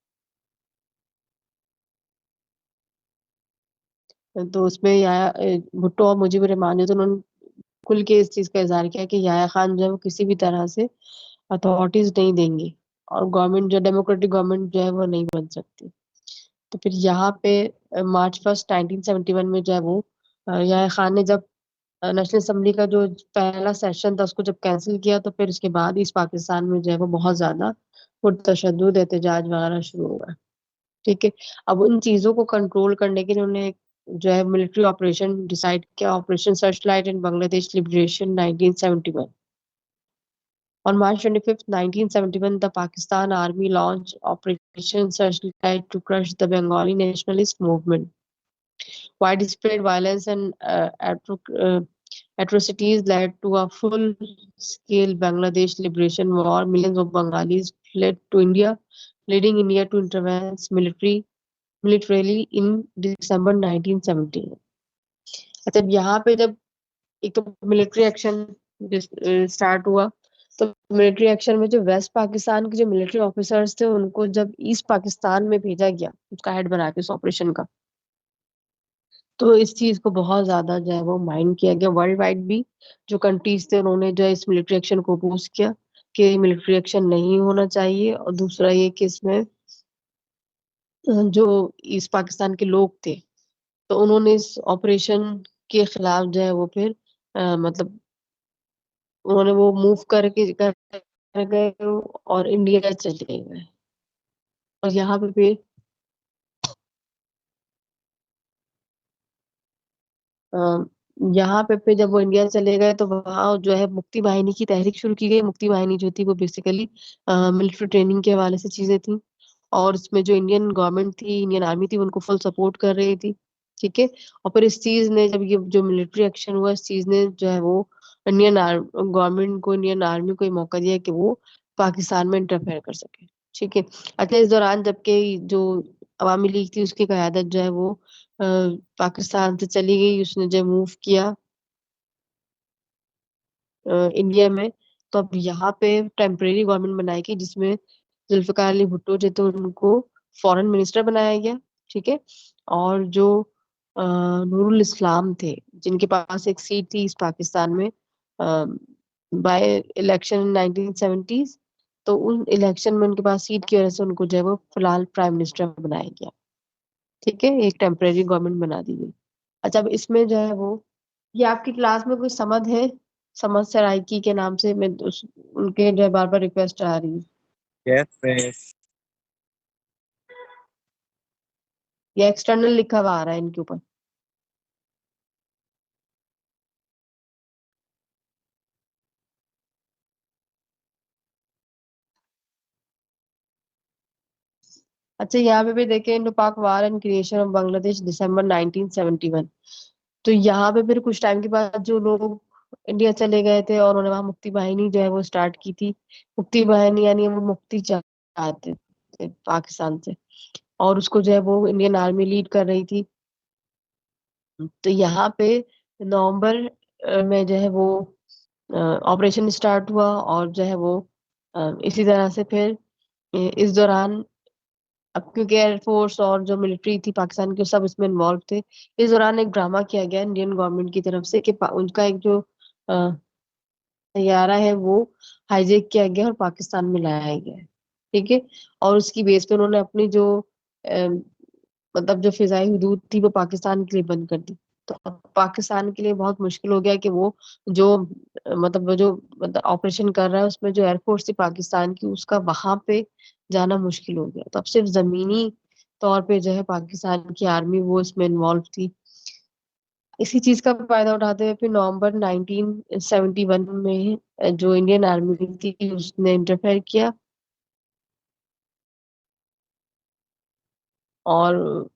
तो उसमें भुट्टो और मुजीब रहमान जो थे उन्होंने खुल के इस चीज का इजहार किया कि याह्या खान जो है वो किसी भी तरह से अथॉरिटीज नहीं देंगे और गवर्नमेंट जो डेमोक्रेटिक गवर्नमेंट जो है वो नहीं बन सकती। तो फिर यहाँ पे March 1st 1971 में जो है वो याह्या खान ने जब नेशनल असेंबली का जो पहला सेशन था उसको जब कैंसिल किया, तो फिर उसके बाद इस पाकिस्तान में जो है वो बहुत ज्यादा पुरतशद्दुद एहतजाज वगैरह शुरू हुआ। ठीक है। अब उन चीजों को कंट्रोल करने के लिए उन्होंने जो है मिलिट्री ऑपरेशन डिसाइड किया, operation Searchlight in Bangladesh liberation 1971। On March 25th, 1971, the Pakistan Army launched Operation Searchlight to crush the Bengali nationalist movement. Widespread violence and atrocities led to a full-scale Bangladesh liberation war. Millions of Bengalis fled to India, leading India to intervene militarily in December 1970. अच्छा, यहाँ पे जब एक तो मिलिट्री एक्शन स्टार्ट हुआ, तो मिलिट्री एक्शन में जो वेस्ट पाकिस्तान के जो मिलिट्री ऑफिसर्स थे उनको जब ईस्ट पाकिस्तान में भेजा गया उसका हेड बना के उस ऑपरेशन का, तो इस चीज को बहुत ज्यादा जो है वो माइंड किया गया। वर्ल्ड वाइड भी जो कंट्रीज थे उन्होंने जो है इस मिलिट्री एक्शन को अपोज किया कि मिलिट्री एक्शन नहीं होना चाहिए। और दूसरा ये कि इसमें जो ईस्ट पाकिस्तान के लोग थे तो उन्होंने इस ऑपरेशन के खिलाफ जो है वो फिर मतलब उन्होंने वो मूव कर गए और इंडिया चले गए। और यहाँ पे फिर अ, यहाँ पे जब वो इंडिया चले गए तो वहाँ जो है मुक्ति वाहिनी की तहरीक शुरू की गई। मुक्ति वाहिनी जो थी वो बेसिकली मिलिट्री ट्रेनिंग के हवाले से चीजें थी, और इसमें जो इंडियन गवर्नमेंट थी, इंडियन आर्मी थी, उनको फुल सपोर्ट कर रही थी। ठीक है। और फिर इस चीज ने, जब ये जो मिलिट्री एक्शन हुआ, इस चीज ने जो है वो इंडियन गवर्नमेंट को, इंडियन आर्मी को ये मौका दिया कि वो पाकिस्तान में इंटरफेयर कर सके। ठीक है। अच्छा, इस दौरान जबकि जो अवामी लीग थी उसकी क़यादत जो है वो अ, पाकिस्तान से चली गई, उसने जो मूव किया इंडिया में। तो अब यहाँ पे टेम्परेरी गवर्नमेंट बनाई गई जिसमें जुल्फिकार अली भुट्टो थे तो उनको फॉरेन मिनिस्टर बनाया गया। ठीक है। और जो नूरुल इस्लाम थे, जिनके पास एक सीट थी इस पाकिस्तान में बाय इलेक्शन 1970s, तो उन इलेक्शन में उनके पास सीट की वजह से उनको जो है वो फिलहाल प्राइम मिनिस्टर बनाया गया। ठीक है, एक टेम्परेरी गवर्नमेंट बना दी गई। अच्छा, अब इसमें जो है वो, ये आपकी क्लास में कोई समद है? समद सराइकी के नाम से, मैं उनके जो है बार बार रिक्वेस्ट आ रही है। Yes miss. ये एक्सटर्नल लिखा हुआ आ रहा है इनके ऊपर। अच्छा, यहाँ पे भी देखें, इंडो पाक war and creation of Bangladesh दिसंबर 1971। तो यहाँ पे फिर कुछ टाइम के बाद जो लोग इंडिया चले गए थे और उन्होंने वहां मुक्ति वाहिनी जो है वो स्टार्ट की थी। मुक्ति वाहिनी यानी वो मुक्ति चाहते थे पाकिस्तान से, और उसको जो है वो इंडियन आर्मी लीड कर रही थी। तो यहाँ पे नवंबर में जो है वो ऑपरेशन स्टार्ट हुआ, और जो है वो इसी तरह से फिर इस दौरान, अब क्योंकि एयरफोर्स और जो मिलिट्री थी पाकिस्तान की सब इसमें इन्वॉल्व थे, इस दौरान एक ड्रामा किया गया इंडियन गवर्नमेंट की तरफ से कि उनका एक जो तैयारा है वो हाईजैक किया गया और पाकिस्तान में लाया गया है। ठीक है। और उसकी बेस पे उन्होंने अपनी जो मतलब जो फिजाई हदूद थी वो पाकिस्तान के लिए बंद कर दी। तो अब पाकिस्तान के लिए बहुत मुश्किल हो गया कि वो जो मतलब वो जो मतलब ऑपरेशन कर रहा है उसमें जो एयरफोर्स थी पाकिस्तान की उसका वहां पे जाना मुश्किल हो गया। तो अब सिर्फ जमीनी तौर पे जो है पाकिस्तान की आर्मी वो इसमें इन्वॉल्व थी। इसी चीज का फायदा उठाते हुए फिर नवंबर 1971 में जो इंडियन आर्मी थी उसने इंटरफेयर किया, और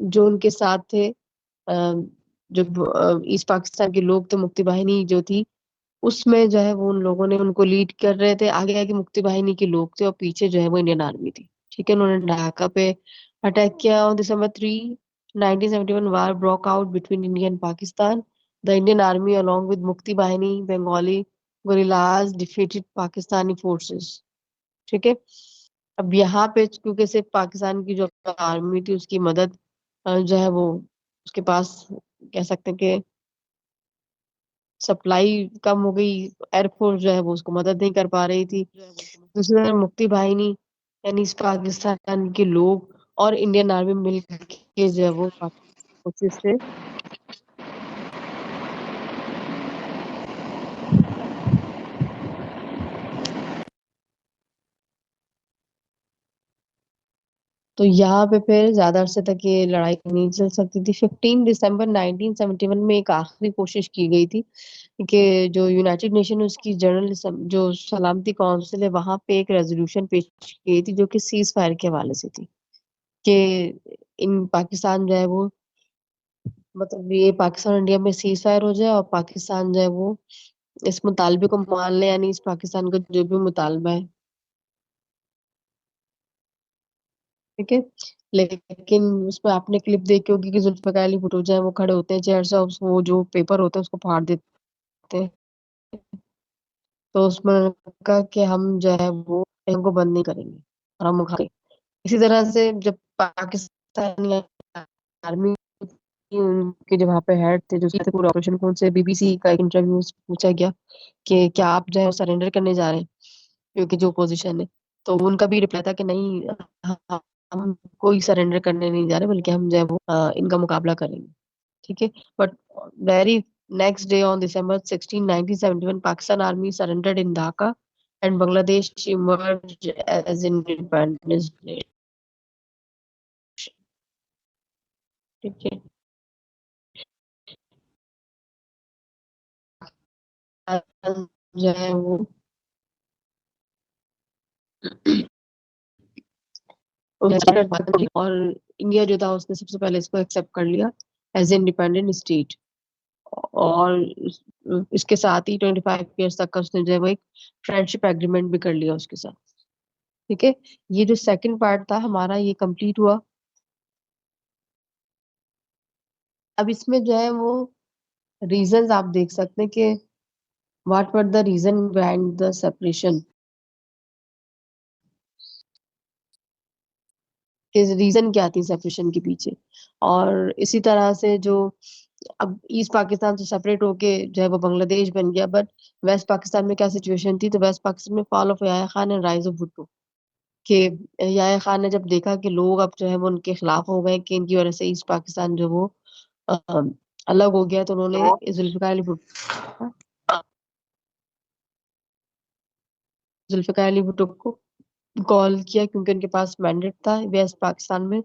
जो उनके साथ थे जो ईस्ट पाकिस्तान के लोग थे, मुक्ति वाहिनी जो थी उसमें जो है वो उन लोगों ने उनको लीड कर रहे थे। आगे आगे मुक्ति वाहिनी के लोग थे और पीछे जो है वो इंडियन आर्मी थी। ठीक है। उन्होंने ढाका पे अटैक किया on December 3, 1971। War broke out between India and Pakistan. The Indian army along with मुक्ति वाहिनी Bengali gorillas defeated Pakistani forces. ठीक है। अब यहाँ पे क्योंकि सिर्फ पाकिस्तान की जो आर्मी थी उसकी मदद जो है वो उसके पास कह सकते हैं कि सप्लाई कम हो गई। एयरफोर्स जो है वो उसको मदद नहीं कर पा रही थी। दूसरी तरफ मुक्ति वाहिनी यानी इस पाकिस्तान के लोग और इंडियन आर्मी मिल के जो है वो कोशिश से तो यहाँ पे फिर ज्यादा अरसे तक ये लड़ाई नहीं चल सकती थी। 15 दिसंबर 1971 में एक आखिरी कोशिश की गई थी कि जो यूनाइटेड नेशन उसकी जनरल जो सलामती काउंसिल है वहां पे एक रेजोल्यूशन पेश की गई थी जो कि सीज फायर के हवाले से थी कि इन पाकिस्तान जो है वो मतलब ये पाकिस्तान और इंडिया में सीज फायर हो जाए और पाकिस्तान जो है वो इस मुतालबे को मान ले, यानी इस पाकिस्तान का जो भी मुतालबा है। ठीक है। लेकिन उसमें आपने क्लिप देखी होगी कि जुल्फिकार अली भुट्टो जो है वो खड़े होते हैं चेयर से और वो जो पेपर होता है उसको फाड़ देते हैं। तो उसमें उन्होंने कहा कि हम जो है वो इनको बंद नहीं करेंगे और हम उखाड़ेंगे। इसी तरह से जब पाकिस्तानी आर्मी उनके जो वहाँ पे हेड थे जो थे पूरे ऑपरेशन को, उनसे बीबीसी का एक इंटरव्यू पूछा गया कि क्या आप जो है सरेंडर करने जा रहे हैं क्योंकि जो पोजीशन है। तो उनका भी रिप्लाई था कि नहीं, हम कोई सरेंडर करने नहीं जा रहे बल्कि हम जो है वो इनका मुकाबला करेंगे। ठीक है। But very next day on December 16, 1971 Pakistan army surrendered in Dhaka and Bangladesh emerge as independence. ठीक है। जो है वो और इंडिया जो था उसने सबसे पहले इसको एक्सेप्ट कर लिया एज इंडिपेंडेंट स्टेट। और इसके साथ ही 25 ईयर्स तक का उसने जो है वो एक फ्रेंडशिप एग्रीमेंट भी कर लिया उसके साथ। ठीक है। ये जो सेकंड पार्ट था हमारा ये कंप्लीट हुआ। अब इसमें जो है वो रीजंस आप देख सकते हैं कि what were the reason behind the separation. कि रीजन क्या थी सेपरेशन के पीछे। और इसी तरह से जो अब ईस्ट पाकिस्तान से सेपरेट होके जो है वो बांग्लादेश बन गया, बट वेस्ट पाकिस्तान में क्या सिचुएशन थी, तो वेस्ट पाकिस्तान में fall of Yahya Khan and rise of Bhutto, कि याया खान ने जब देखा कि लोग अब जो है वो उनके खिलाफ हो गए, कि इनकी वजह से ईस्ट पाकिस्तान जो वो अ, अलग हो गया, तो उन्होंने जुल्फिकार अली भुट्टो को कॉल किया, क्योंकि उनके पास मैंडेट था वेस्ट पाकिस्तान में।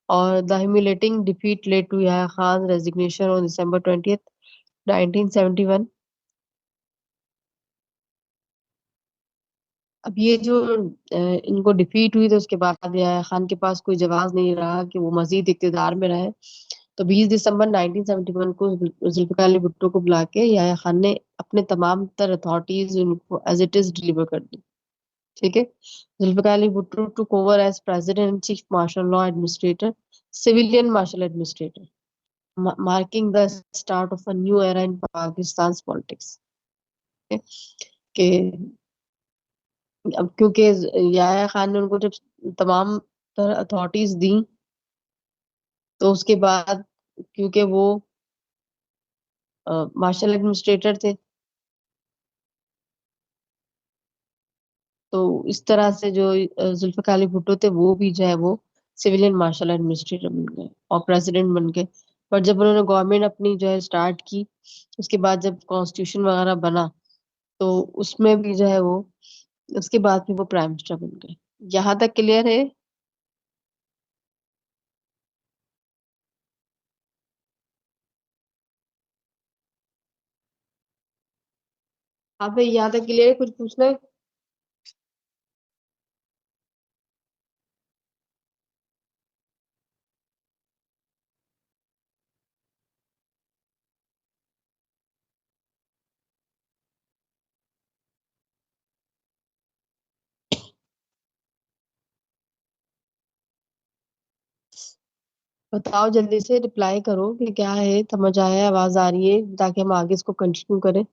और the humiliating defeat led to Yahya Khan resignation on December 20th 1971। अब ये जो इनको डिफीट हुई, तो उसके बाद याह्या खान के पास कोई जवाब नहीं रहा कि वो मजीद इक्तदार में रहे। तो 20 दिसंबर 1971 को जुल्फिकार अली भुट्टो को बुला के याह्या खान ने अपने तमाम तर अथॉरिटीज उनको एज इट इज डिलीवर कर दी। ठीक है। Zulfikar Ali Bhutto took over as president and chief martial law administrator, civilian martial administrator, marking the start of a new era in Pakistan politics. कि अब क्योंकि याह्या खान ने उनको जब तमाम तरह अथॉरिटीज दी, तो उसके बाद क्योंकि वो मार्शल एडमिनिस्ट्रेटर थे, तो इस तरह से जो जुल्फिकार अली भुट्टो थे वो भी जो है वो सिविलियन मार्शल एडमिनिस्ट्रेटर बन गए और प्रेसिडेंट बन गए। पर जब उन्होंने गवर्नमेंट अपनी जो है स्टार्ट की, उसके बाद जब कॉन्स्टिट्यूशन वगैरह बना, तो उसमें भी जो है वो उसके बाद भी वो प्राइम मिनिस्टर बन गए। यहाँ तक क्लियर है? हाँ भाई, यहाँ तक क्लियर है? कुछ पूछना है? बताओ, जल्दी से रिप्लाई करो कि क्या है, समझ आया, आवाज आ रही है, ताकि हम आगे इसको कंटिन्यू करें।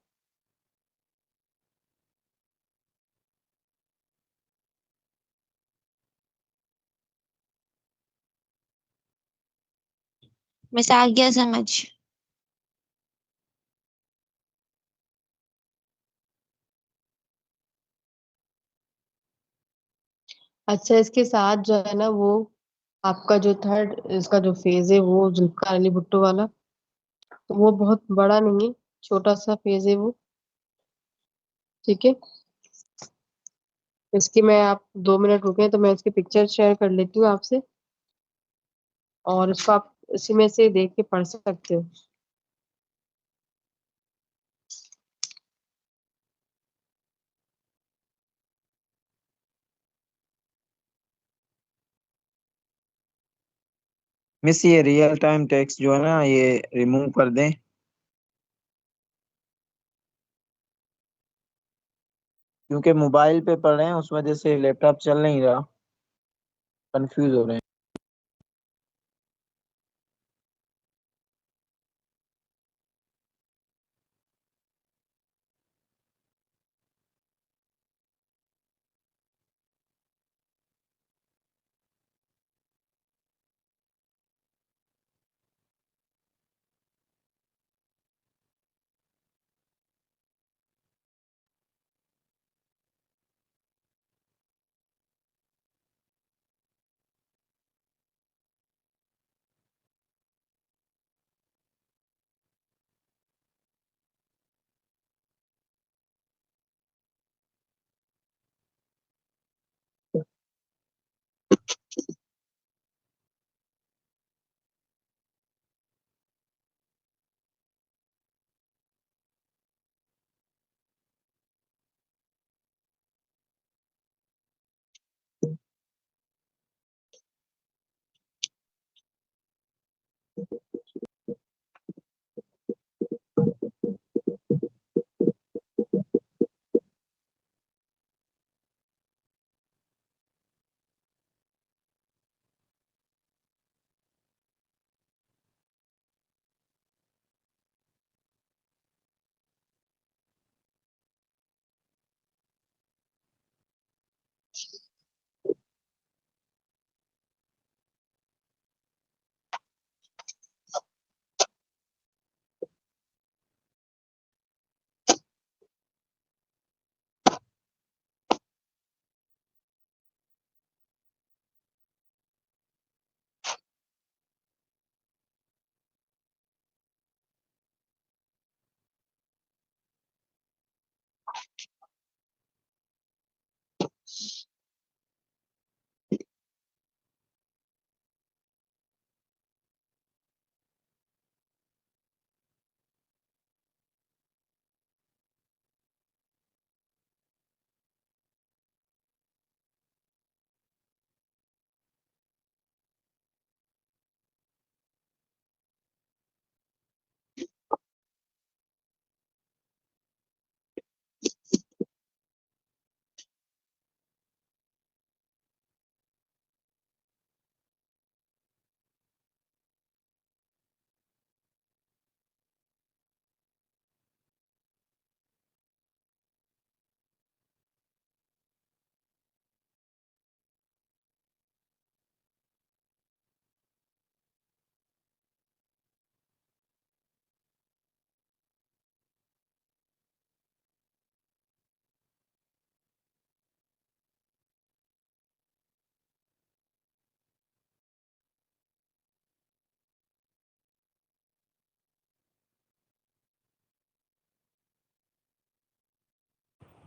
बस आ गया समझ। अच्छा, इसके साथ जो है ना वो आपका जो थर्ड इसका जो फेज है वो जुल्फिकार अली भुट्टो वाला, तो वो बहुत बड़ा नहीं है, छोटा सा फेज है वो। ठीक है। इसकी मैं, आप 2 मिनट रुके तो मैं इसकी पिक्चर शेयर कर लेती हूँ आपसे, और इसको आप इसी में से देख के पढ़ सकते हो। मिस ये रियल टाइम टेक्स्ट जो है ना ये रिमूव कर दें, क्योंकि मोबाइल पे पढ़ रहे हैं उस वजह से लैपटॉप चल नहीं रहा, कंफ्यूज हो रहे हैं।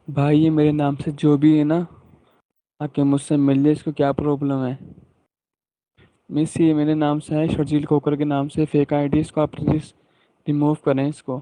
भाई ये मेरे नाम से जो भी है ना, आके मुझसे मिल ले, इसको क्या प्रॉब्लम है। मिस ये मेरे नाम से है, शर्जील खोकर के नाम से फेक आईडी, इसको आप प्लीज रिमूव करें इसको।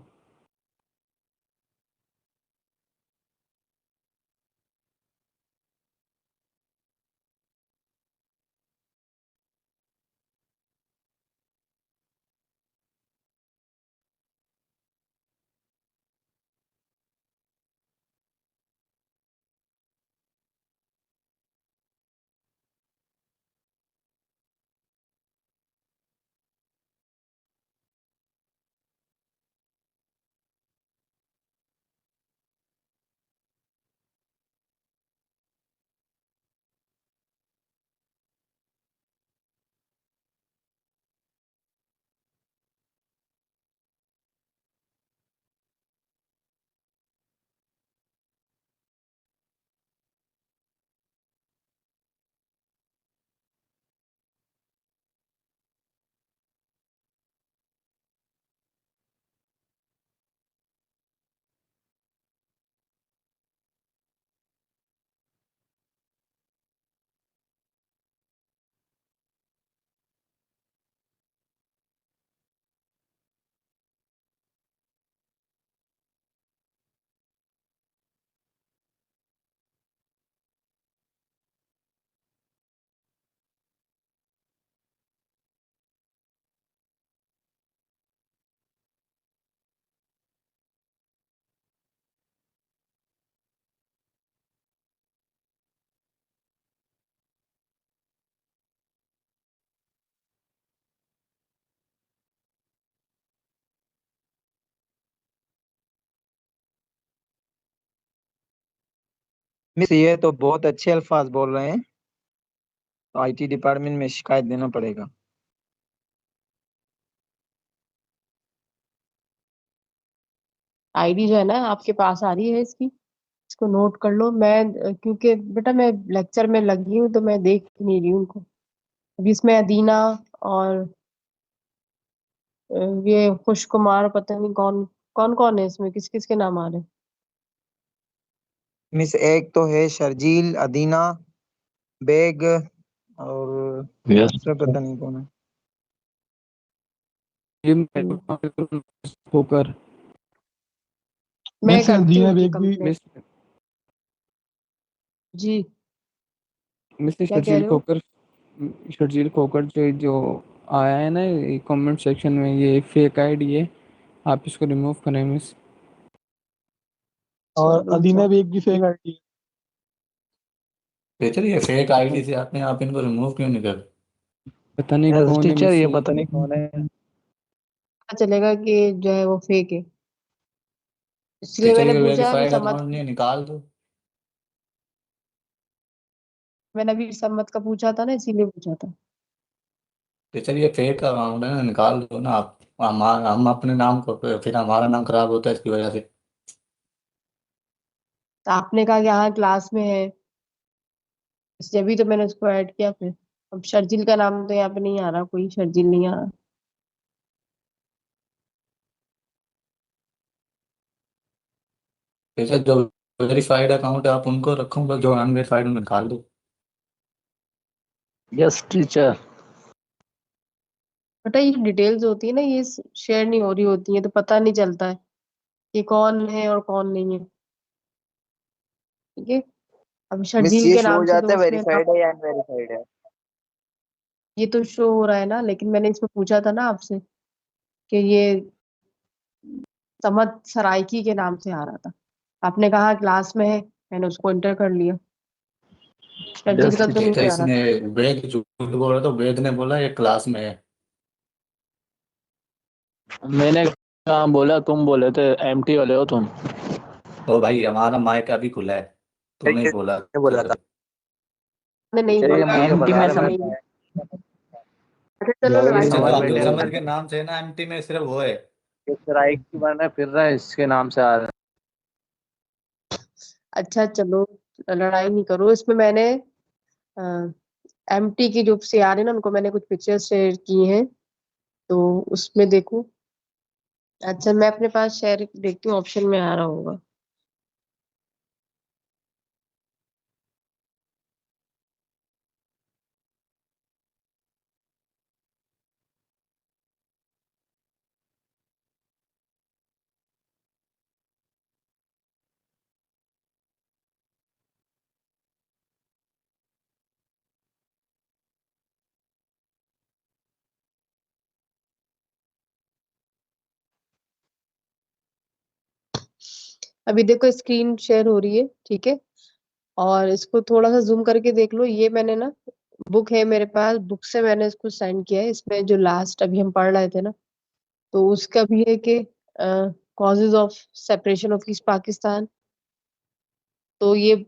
मिस ये तो बहुत अच्छे अल्फाज बोल रहे हैं, तो आईटी डिपार्टमेंट में शिकायत देना पड़ेगा। आईडी जो है ना आपके पास आ रही है इसकी, इसको नोट कर लो। मैं क्योंकि बेटा मैं लेक्चर में लगी हूँ तो मैं देख नहीं रही हूँ उनको। अभी इसमें अदीना और ये खुश कुमार, पता नहीं कौन कौन कौन है इसमें, किस किस के नाम आ रहे हैं। मिस एक तो है शर्जील, अदीना बेग, और यस दूसरा पता नहीं कौन है। ये मेरे हम्म, को खोकर। मैं मिस करती हूँ दीना इनकी बेग भी। कंप्लेंट। मिस जी मिस्टर क्या कह शर्जील रहे हो? खोकर, शर्जील खोकर जो जो आया है ना कमेंट सेक्शन में, ये फेक आईडी है, आप इसको रिमूव करें मिस। अच्छा और रुक अदीना जाओ। बेग भी फेक आईडी। टीचर ये फेक आईडी से आपने आप इनको रिमूव क्यों नहीं कर? पता नहीं यस कौन है टीचर, मिस ये ये। पता नहीं कौन है। पता चलेगा कि जो है वो फेक है, इसलिए टीचर मैंने ये पूछा अभी वेरीफाइड सम्मत। अकाउंट नहीं है, निकाल दो। मैंने अभी सम्मत का पूछा था ना, इसीलिए पूछा था। टीचर ये फेक अकाउंट है ना, निकाल दो ना आप। हम अपने नाम को फिर हमारा नाम खराब होता है इसकी वजह से। तो आपने कहा कि हाँ क्लास में है, इसलिए अभी तो मैंने उसको ऐड किया। फिर अब शर्जिल का नाम तो यहाँ पे नहीं आ रहा, कोई शर्जिल नहीं आ रहा। टीचर जो वेरीफाइड अकाउंट है आप उनको रखोगे, जो अनवेरीफाइड उनको निकाल दो। Yes teacher. बेटा ये डिटेल्स होती है ना, ये शेयर नहीं हो रही होती है, तो पता नहीं चलता है कि कौन है और कौन नहीं है। ठीक है, अब मिस शर्जील ये के शो हो नाम से जाता तो है उसमें नाम वेरीफाइड है या अनवेरीफाइड है। ये तो शो हो रहा है ना, लेकिन मैंने इसमें पूछा था ना आपसे कि ये समत सराइकी के नाम से आ रहा था। आपने कहा क्लास में है, मैंने उसको एंटर कर लिया। शर्जील यस का तो टीचर। टीचर नहीं आ रहा इसने था। वेद झूठ बोल रहा, तो वेद ने बोला ये क्लास में है। मैंने कहाँ बोला, तुम बोले थे एमटी वाले हो तुम। ओ भाई हमारा माइक अभी खुला है, तूने ही बोला किसने बोला था? मैंने नहीं टीचर ये बोला, मुझे एमटी बता में रहा नहीं समझ। बोला। मैं। अच्छा चलो जो ये लड़ाई टीचर नहीं तो समझ करनी में अब्दुल नहीं है। आता। समद के नाम से है ना, एमटी में सिर्फ वो है। ये स्ट्राइक की बना फिर रहा है, इसके नाम से आ रहा अच्छा चलो लड़ाई नहीं करो। इसमें मैंने एमटी की जो से आ रहे हैं ना, उनको मैंने कुछ पिक्चर्स शेयर की हैं, तो उसमें देखो। अच्छा मैं अपने पास शेयर देखती हूँ, ऑप्शन में आ रहा होगा। अभी देखो स्क्रीन शेयर हो रही है, ठीक है, और इसको थोड़ा सा जूम करके देख लो। ये मैंने ना बुक है मेरे पास, बुक से मैंने इसको साइन किया है। इसमें जो लास्ट अभी हम पढ़ रहे थे ना, तो उसका भी है कि causes of separation of east Pakistan. तो ये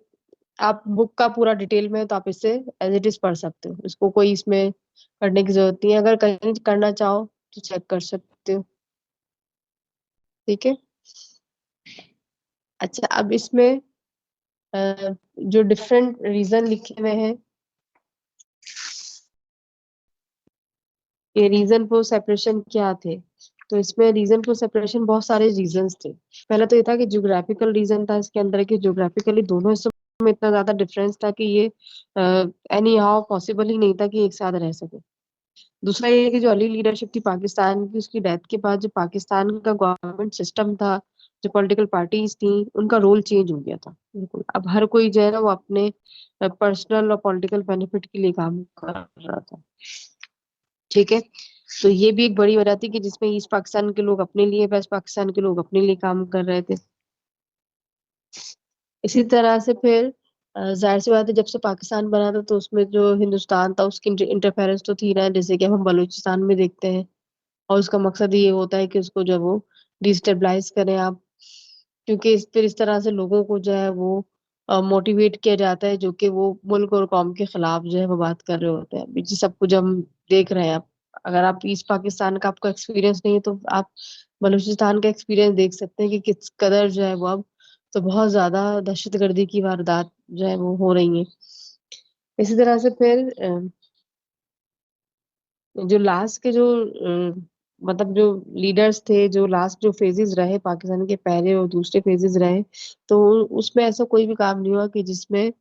आप बुक का पूरा डिटेल में है, तो आप इसे एज इट इज पढ़ सकते हो, इसको कोई इसमें करने की जरूरत नहीं है। अगर कहीं करना चाहो तो चेक कर सकते हो, ठीक है। अच्छा, अब इसमें जो डिफरेंट रीजन लिखे हुए हैं, ये रीजन फॉर सेपरेशन क्या थे, तो इसमें रीजन फॉर सेपरेशन बहुत सारे रीजंस थे। पहला तो ये था कि ज्योग्राफिकल रीजन था इसके अंदर, कि ज्योग्राफिकली दोनों हिस्सों में इतना ज्यादा डिफरेंस था कि ये एनी हाउ पॉसिबल ही नहीं था कि एक साथ रह सके। दूसरा ये है कि जो अर्ली लीडरशिप थी पाकिस्तान की, उसकी डेथ के बाद जो पाकिस्तान का गवर्नमेंट सिस्टम था, जो पॉलिटिकल पार्टीज थी, उनका रोल चेंज हो गया था बिल्कुल। अब हर कोई जो है ना वो अपने पर्सनल और पॉलिटिकल बेनिफिट के लिए काम कर रहा था, ठीक है। तो ये भी एक बड़ी वजह थी कि जिसमें ईस्ट पाकिस्तान के लोग अपने लिए, वेस्ट पाकिस्तान के लोग अपने लिए काम कर रहे थे। इसी तरह से फिर जाहिर सी बात है, जब से पाकिस्तान बना था तो उसमें जो हिंदुस्तान था उसकी इंटरफेरेंस तो थी ना, जैसे कि हम बलूचिस्तान में देखते हैं। और उसका मकसद ये होता है कि उसको जब वो डिस्टेबलाइज करें आप, क्योंकि फिर इस तरह से लोगों को जो है वो मोटिवेट किया जाता है, जो कि वो मुल्क और कौम के खिलाफ जो है वो बात कर रहे होते हैं। अभी जी सब कुछ हम देख रहे हैं। आप अगर आप ईस्ट पाकिस्तान का आपका एक्सपीरियंस नहीं है, तो आप बलूचिस्तान का एक्सपीरियंस देख सकते हैं कि किस कदर जो है वो अब तो बहुत ज्यादा दहशतगर्दी की वारदात जो है वो हो रही है। इसी तरह से फिर जो लास्ट के जो मतलब जो लीडर्स थे, जो लास्ट जो फेजेस रहे पाकिस्तान के, पहले और दूसरे फेजेस रहे, तो उसमें ऐसा कोई भी काम नहीं हुआ कि जिसमें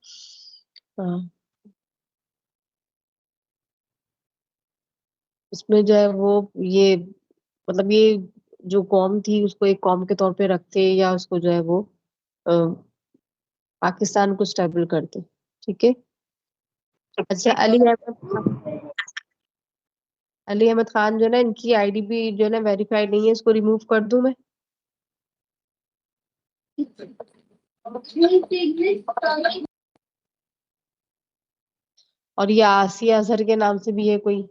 अ, उसमें जो है वो ये मतलब ये जो कौम थी उसको एक कौम के तौर पे रखते, या उसको जो है वो अ, पाकिस्तान को स्टेबल करते, ठीक है। अच्छा, अली अहमद खान जो है ना, इनकी आईडी भी जो है ना वेरीफाइड नहीं है, इसको रिमूव कर दूं मैं? और ये आसिया अजहर के नाम से भी है कोई,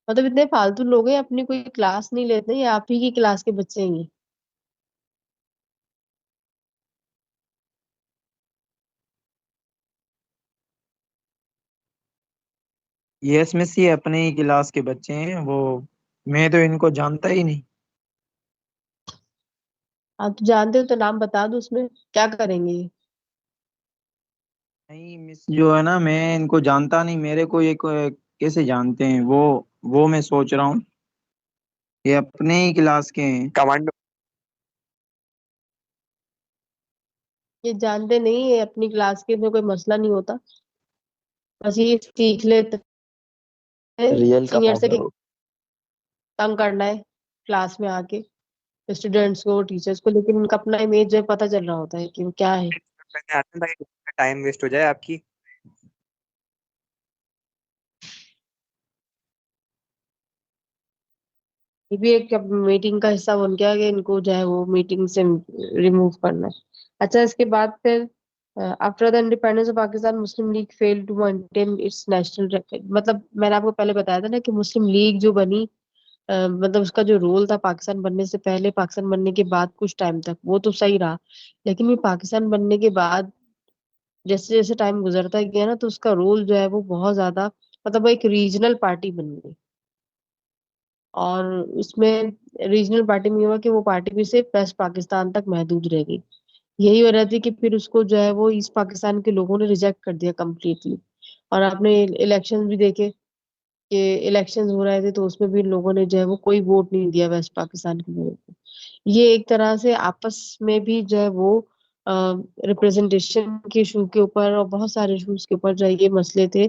मतलब इतने फालतू लोग हैं, अपनी कोई क्लास नहीं लेते, ये आप ही की क्लास के बच्चे हैं ये। यस मिस, ये अपने ही क्लास के बच्चे हैं वो। मैं तो इनको जानता ही नहीं। आप तो जानते हो तो नाम बता दो, उसमें क्या करेंगे ये? नहीं मिस, जो है ना, मैं इनको जानता नहीं। मेरे को ये कैसे जानते हैं वो मैं सोच रहा हूँ। ये अपने ही क्लास के हैं। कमांडो। ये जानते नहीं, ये अपनी क्लास के, में कोई मसला नहीं होता, बस ये सीख लेते हैं रियल सीनियर से कि कमांडो। तंग करना है क्लास में आके स्टूडेंट्स को, टीचर्स को, लेकिन उनका अपना इमेज जो है पता चल रहा होता है कि वो क्या है। टाइम वेस्ट हो जाए आपकी। ये भी एक मीटिंग का हिस्सा बन गया कि इनको जो है वो मीटिंग से रिमूव करना है। अच्छा, इसके बाद फिर after the independence of Pakistan, Muslim League fail to maintain its national, मतलब मैंने आपको पहले बताया था ना कि मुस्लिम लीग जो बनी, मतलब उसका जो रोल था पाकिस्तान बनने से पहले, पाकिस्तान बनने के बाद कुछ टाइम तक वो तो सही रहा, लेकिन ये पाकिस्तान बनने के बाद जैसे जैसे टाइम गुजरता गया ना, तो उसका रोल जो है वो बहुत ज्यादा, मतलब वो एक रीजनल पार्टी बन गई। और उसमें रीजनल पार्टी में ये हुआ कि वो पार्टी भी सिर्फ वेस्ट पाकिस्तान तक महदूद रह गई। यही वजह थी कि फिर उसको जो है वो ईस्ट पाकिस्तान के लोगों ने रिजेक्ट कर दिया कम्प्लीटली। और आपने इलेक्शन भी देखे कि इलेक्शन हो रहे थे, तो उसमें भी लोगों ने जो है वो कोई वोट नहीं दिया वेस्ट पाकिस्तान के लोगों को। ये एक तरह से आपस में भी जो है वो रिप्रेजेंटेशन के इशू के ऊपर और बहुत सारे इशूज के ऊपर जो है ये मसले थे,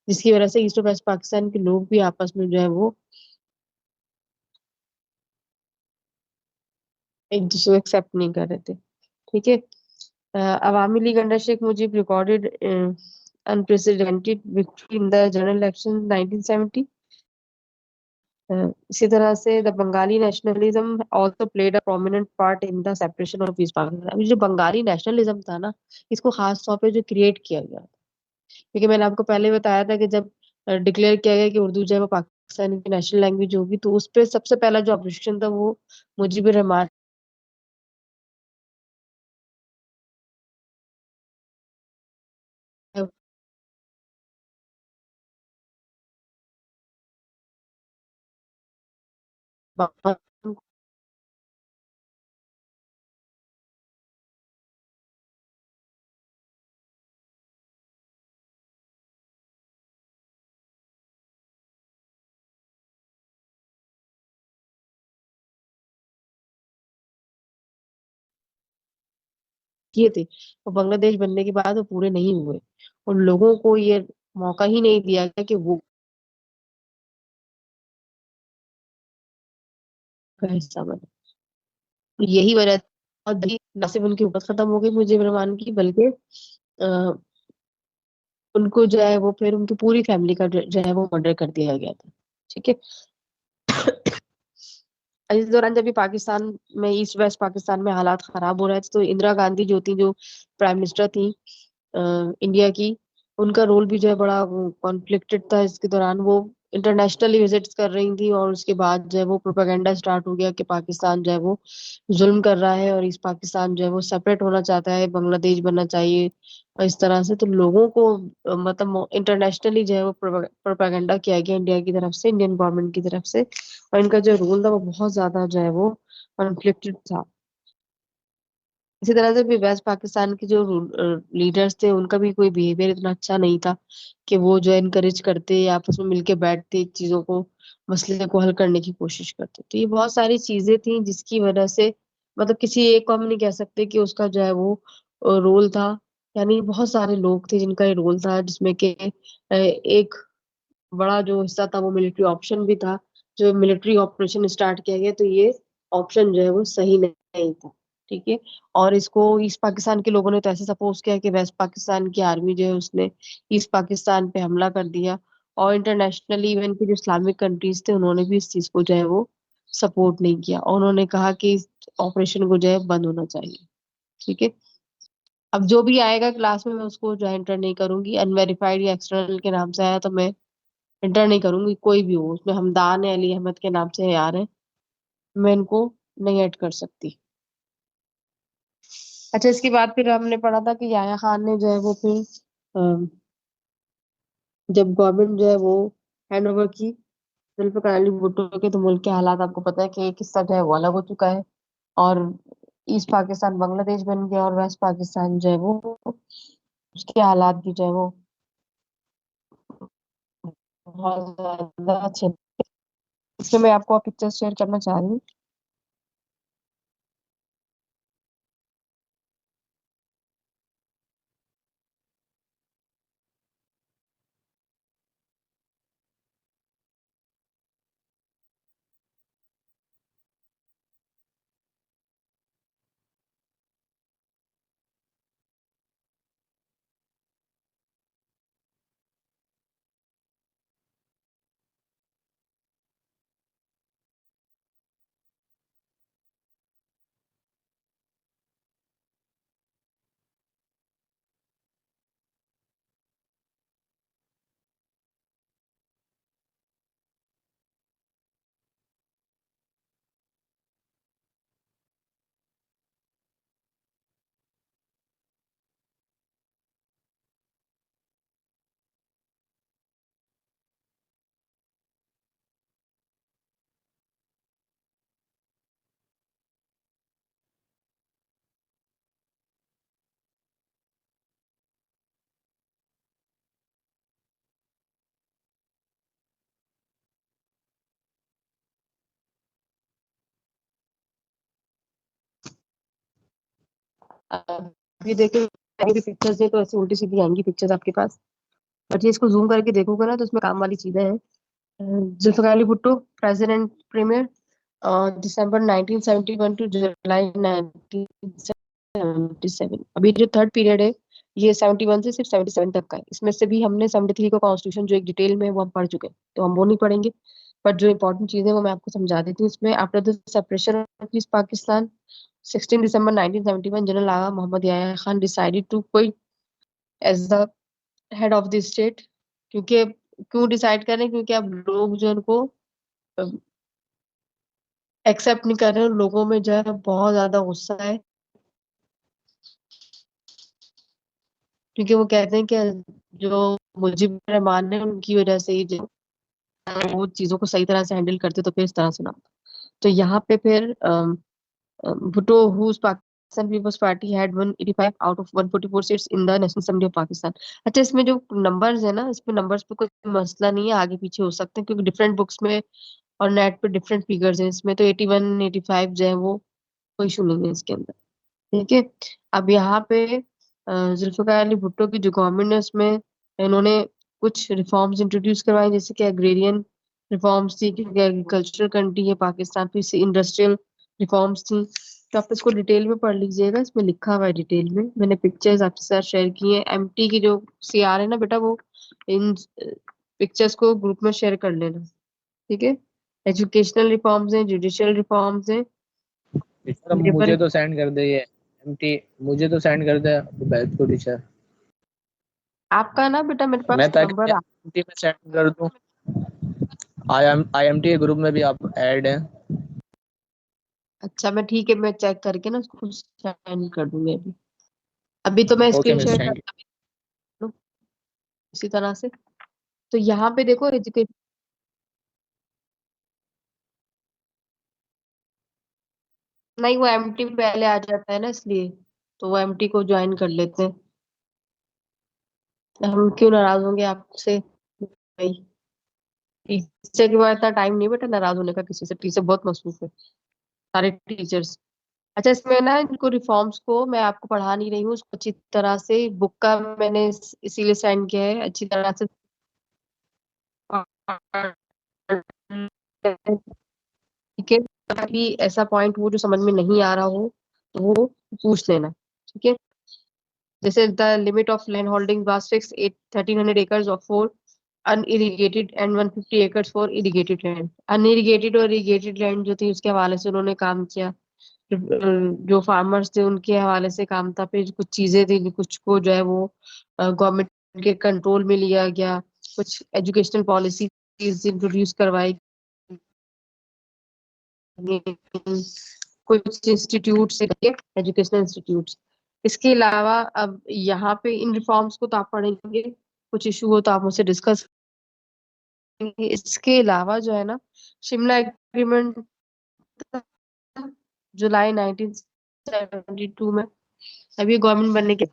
जिसकी वजह से ईस्ट और वेस्ट पाकिस्तान के लोग भी आपस में जो है वो एक दूसरे को एक्सेप्ट नहीं कर रहे थे, ठीक है। Awami League under Sheikh Mujib recorded unprecedented victory in the general election 1970। इसी तरह से the Bengali nationalism also played a prominent part in the separation of east Pakistan. अभी जो बंगाली नेशनलिज्म था ना, इसको खास तौर पे जो क्रिएट किया गया, क्योंकि मैंने आपको पहले बताया था कि जब डिक्लेयर किया गया कि उर्दू जो है वो पाकिस्तान की नेशनल लैंग्वेज होगी, तो उस पे सबसे पहला जो ऑब्जेक्शन था वो मुजीबुर रहमान किए थे, और बांग्लादेश बनने के बाद वो पूरे नहीं हुए, और लोगों को ये मौका ही नहीं दिया गया कि वो का हिस्सा बने। यही वजह, और न सिर्फ उनकी हुकूमत खत्म हो गई मुजीबुर रहमान की, बल्कि अ, उनको जो है वो फिर उनकी पूरी फैमिली का जो है वो मर्डर कर दिया गया था। ठीक है। इस दौरान जब भी पाकिस्तान में, ईस्ट वेस्ट पाकिस्तान में हालात खराब हो रहे थे, तो इंदिरा गांधी जो थी, जो प्राइम मिनिस्टर थी इंडिया की, उनका रोल भी जो है बड़ा कॉन्फ्लिक्टेड था। इसके दौरान वो इंटरनेशनली विजिट्स कर रही थी, और उसके बाद जो है वो प्रोपेगेंडा स्टार्ट हो गया कि पाकिस्तान जो है वो जुल्म कर रहा है, और इस पाकिस्तान जो है वो सेपरेट होना चाहता है, बांग्लादेश बनना चाहिए, और इस तरह से तो लोगों को मतलब इंटरनेशनली जो है वो प्रोपेगेंडा किया गया इंडिया की तरफ से, इंडियन गवर्नमेंट की तरफ से, और इनका जो रोल था वो बहुत ज्यादा जो है वो कॉन्फ्लिक्टेड था। इसी तरह से भी वेस्ट पाकिस्तान के जो लीडर्स थे, उनका भी कोई बिहेवियर इतना अच्छा नहीं था कि वो जो इनकरेज करते या आपस में मिलके बैठते, चीजों को, मसले को हल करने की कोशिश करते। तो ये बहुत सारी चीजें थी जिसकी वजह से, मतलब किसी एक को हम नहीं कह सकते कि उसका जो है वो रोल था। यानी बहुत सारे लोग थे जिनका ये रोल था, जिसमें कि एक बड़ा जो हिस्सा था वो मिलिट्री ऑप्शन भी था। जो मिलिट्री ऑपरेशन स्टार्ट किया गया, तो ये ऑप्शन जो है वो सही नहीं था। ठीक है। और इसको ईस्ट पाकिस्तान के लोगों ने तो ऐसे सपोज किया कि वेस्ट पाकिस्तान की आर्मी जो है उसने ईस्ट पाकिस्तान पे हमला कर दिया, और इंटरनेशनली इवन के जो इस्लामिक कंट्रीज थे, उन्होंने भी इस चीज को जो है वो सपोर्ट नहीं किया, और उन्होंने कहा कि इस ऑपरेशन को जो है बंद होना चाहिए। ठीक है। अब जो भी आएगा क्लास में, मैं उसको जो है एंटर नहीं करूंगी। अनवेरिफाइड या एक्सटर्नल के नाम से आया तो मैं एंटर नहीं करूंगी, कोई भी हो उसमें। हमदान है, अली अहमद के नाम से यार है, मैं इनको नहीं ऐड कर सकती। अच्छा, इसके बाद फिर हमने पढ़ा था कि याया खान ने जो है वो फिर जब गवर्नमेंट जो है वो हैंड ओवर की जुल्फिकार अली भुट्टो के, तो मुल्क के हालात आपको पता है कि एक हिस्सा जो है वो अलग हो चुका है, और ईस्ट पाकिस्तान बांग्लादेश बन गया, और वेस्ट पाकिस्तान जो है वो, उसके हालात भी जो है वो बहुत ज्यादा अच्छे। इसमें मैं आपको पिक्चर शेयर करना चाह रही हूँ। ये देखिए, पिक्चर्स है तो ऐसे उल्टी सीधी आएंगी पिक्चर्स आपके पास, बट ये इसको जूम करके देखोगे ना, तो उसमें काम वाली चीजें हैं। Zulfikar Ali Bhutto, president premier, December 1971 to July 1977। अभी जो थर्ड पीरियड है, ये 71 से सिर्फ 77 तक का है। इसमें से भी हमने 73 का कॉन्स्टिट्यूशन जो एक डिटेल में है, वो हम पढ़ चुके हैं, तो हम वो नहीं पढ़ेंगे। बट जो इम्पोर्टेंट चीजें वो मैं आपको समझा देती हूँ इसमें। After the separation of east Pakistan 16 December 1971 general Agha Mohammad Yahya Khan decided to quit as the head of the state. क्योंकि क्यों डिसाइड कर रहे हैं? क्योंकि अब लोग जो उनको एक्सेप्ट नहीं कर रहे हैं, लोगों में जो है बहुत ज्यादा गुस्सा है, क्योंकि वो कहते हैं कि जो मुजीब रहमान है उनकी वजह से ही जो वो चीजों को सही तरह से हैंडल करते तो फिर इस तरह से ना। तो यहाँ पे फिर Bhutto whose Pakistan People's Party had won 85 out of 144 seats in the National Assembly of Pakistan। अच्छा, इसमें जो नंबर्स है ना, इसमें नंबर्स पे कोई मसला नहीं है, आगे पीछे हो सकते हैं क्योंकि डिफरेंट बुक्स में और नेट पे डिफरेंट फिगर्स हैं। इसमें तो 81 85 जो है वो कोई इशू नहीं है इसके अंदर। ठीक है। अब यहाँ पे जुल्फिकार अली भुट्टो की जो गवर्नमेंट है उसमें इन्होंने कुछ रिफॉर्म्स इंट्रोड्यूस करवाए, जैसे कि एग्रेरियन रिफॉर्म्स थी, क्योंकि एग्रीकल्चरल कंट्री है पाकिस्तान, तो इससे इंडस्ट्रियल रिफॉर्म्स थी। तो आप इसको डिटेल में पढ़ लीजिएगा, इसमें लिखा हुआ है डिटेल में, मैंने पिक्चर्स आपके साथ शेयर की हैं। एमटी की जो सीआर है ना बेटा, वो इन पिक्चर्स को ग्रुप में शेयर कर लेना। ठीक है। एजुकेशनल रिफॉर्म्स हैं, जुडिशियल रिफॉर्म्स हैं, टीचर अब लेबर। मुझे तो सेंड कर दे ये एमटी, मुझे तो सेंड कर दे बैच को टीचर। आपका ना बेटा मेरे मैं पास ताकि नंबर एमटी में सेंड कर दूं। आईएमटी के ग्रुप में भी आप ऐड हैं। अच्छा, मैं ठीक है, मैं चेक करके ना उसको सेंड कर दूंगी अभी। अभी तो मैं ओके स्क्रीन मिस, शेयर कर थैंक यू। दूं इसी तरह से। तो यहाँ पे देखो एजुकेशन, नहीं वो एमटी पहले आ जाता है ना, इसलिए तो वो एमटी को ज्वाइन कर लेते हैं। हम क्यों नाराज होंगे आपसे भाई? टीचर के बाद इतना टाइम नहीं बेटा नाराज होने का किसी से, टीचर बहुत मसरूफ है, सारे टीचर्स। अच्छा, इसमें ना इनको रिफॉर्म्स को मैं आपको पढ़ा नहीं रही हूँ, उसको अच्छी तरह से बुक का मैंने इसीलिए सेंड किया है, अच्छी तरह से ठीक है। ताकि ऐसा पॉइंट हो जो समझ में नहीं आ रहा हो तो वो पूछ लेना। ठीक है। जैसे the limit of land holding was fixed 1300 acres of for unirrigated and 150 acres for irrigated land. Unirrigated और इरिगेटेड लैंड जो थी उसके हवाले से उन्होंने काम किया। जो फार्मर्स थे उनके हवाले से काम था। फिर कुछ चीजें थी, कुछ को जो है वो गवर्नमेंट के कंट्रोल में लिया गया। कुछ एजुकेशनल पॉलिसी इंट्रोड्यूस करवाई गई, कुछ इंस्टीट्यूट से एजुकेशनल इंस्टीट्यूट। इसके अलावा अब यहाँ पे इन रिफॉर्म्स को तो आप पढ़ेंगे, कुछ इशू हो तो आप मुझसे डिस्कस करेंगे। इसके अलावा जो है ना, शिमला एग्रीमेंट जुलाई 1972 में, अभी गवर्नमेंट बनने के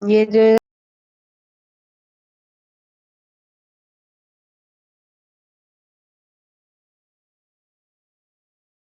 ये जो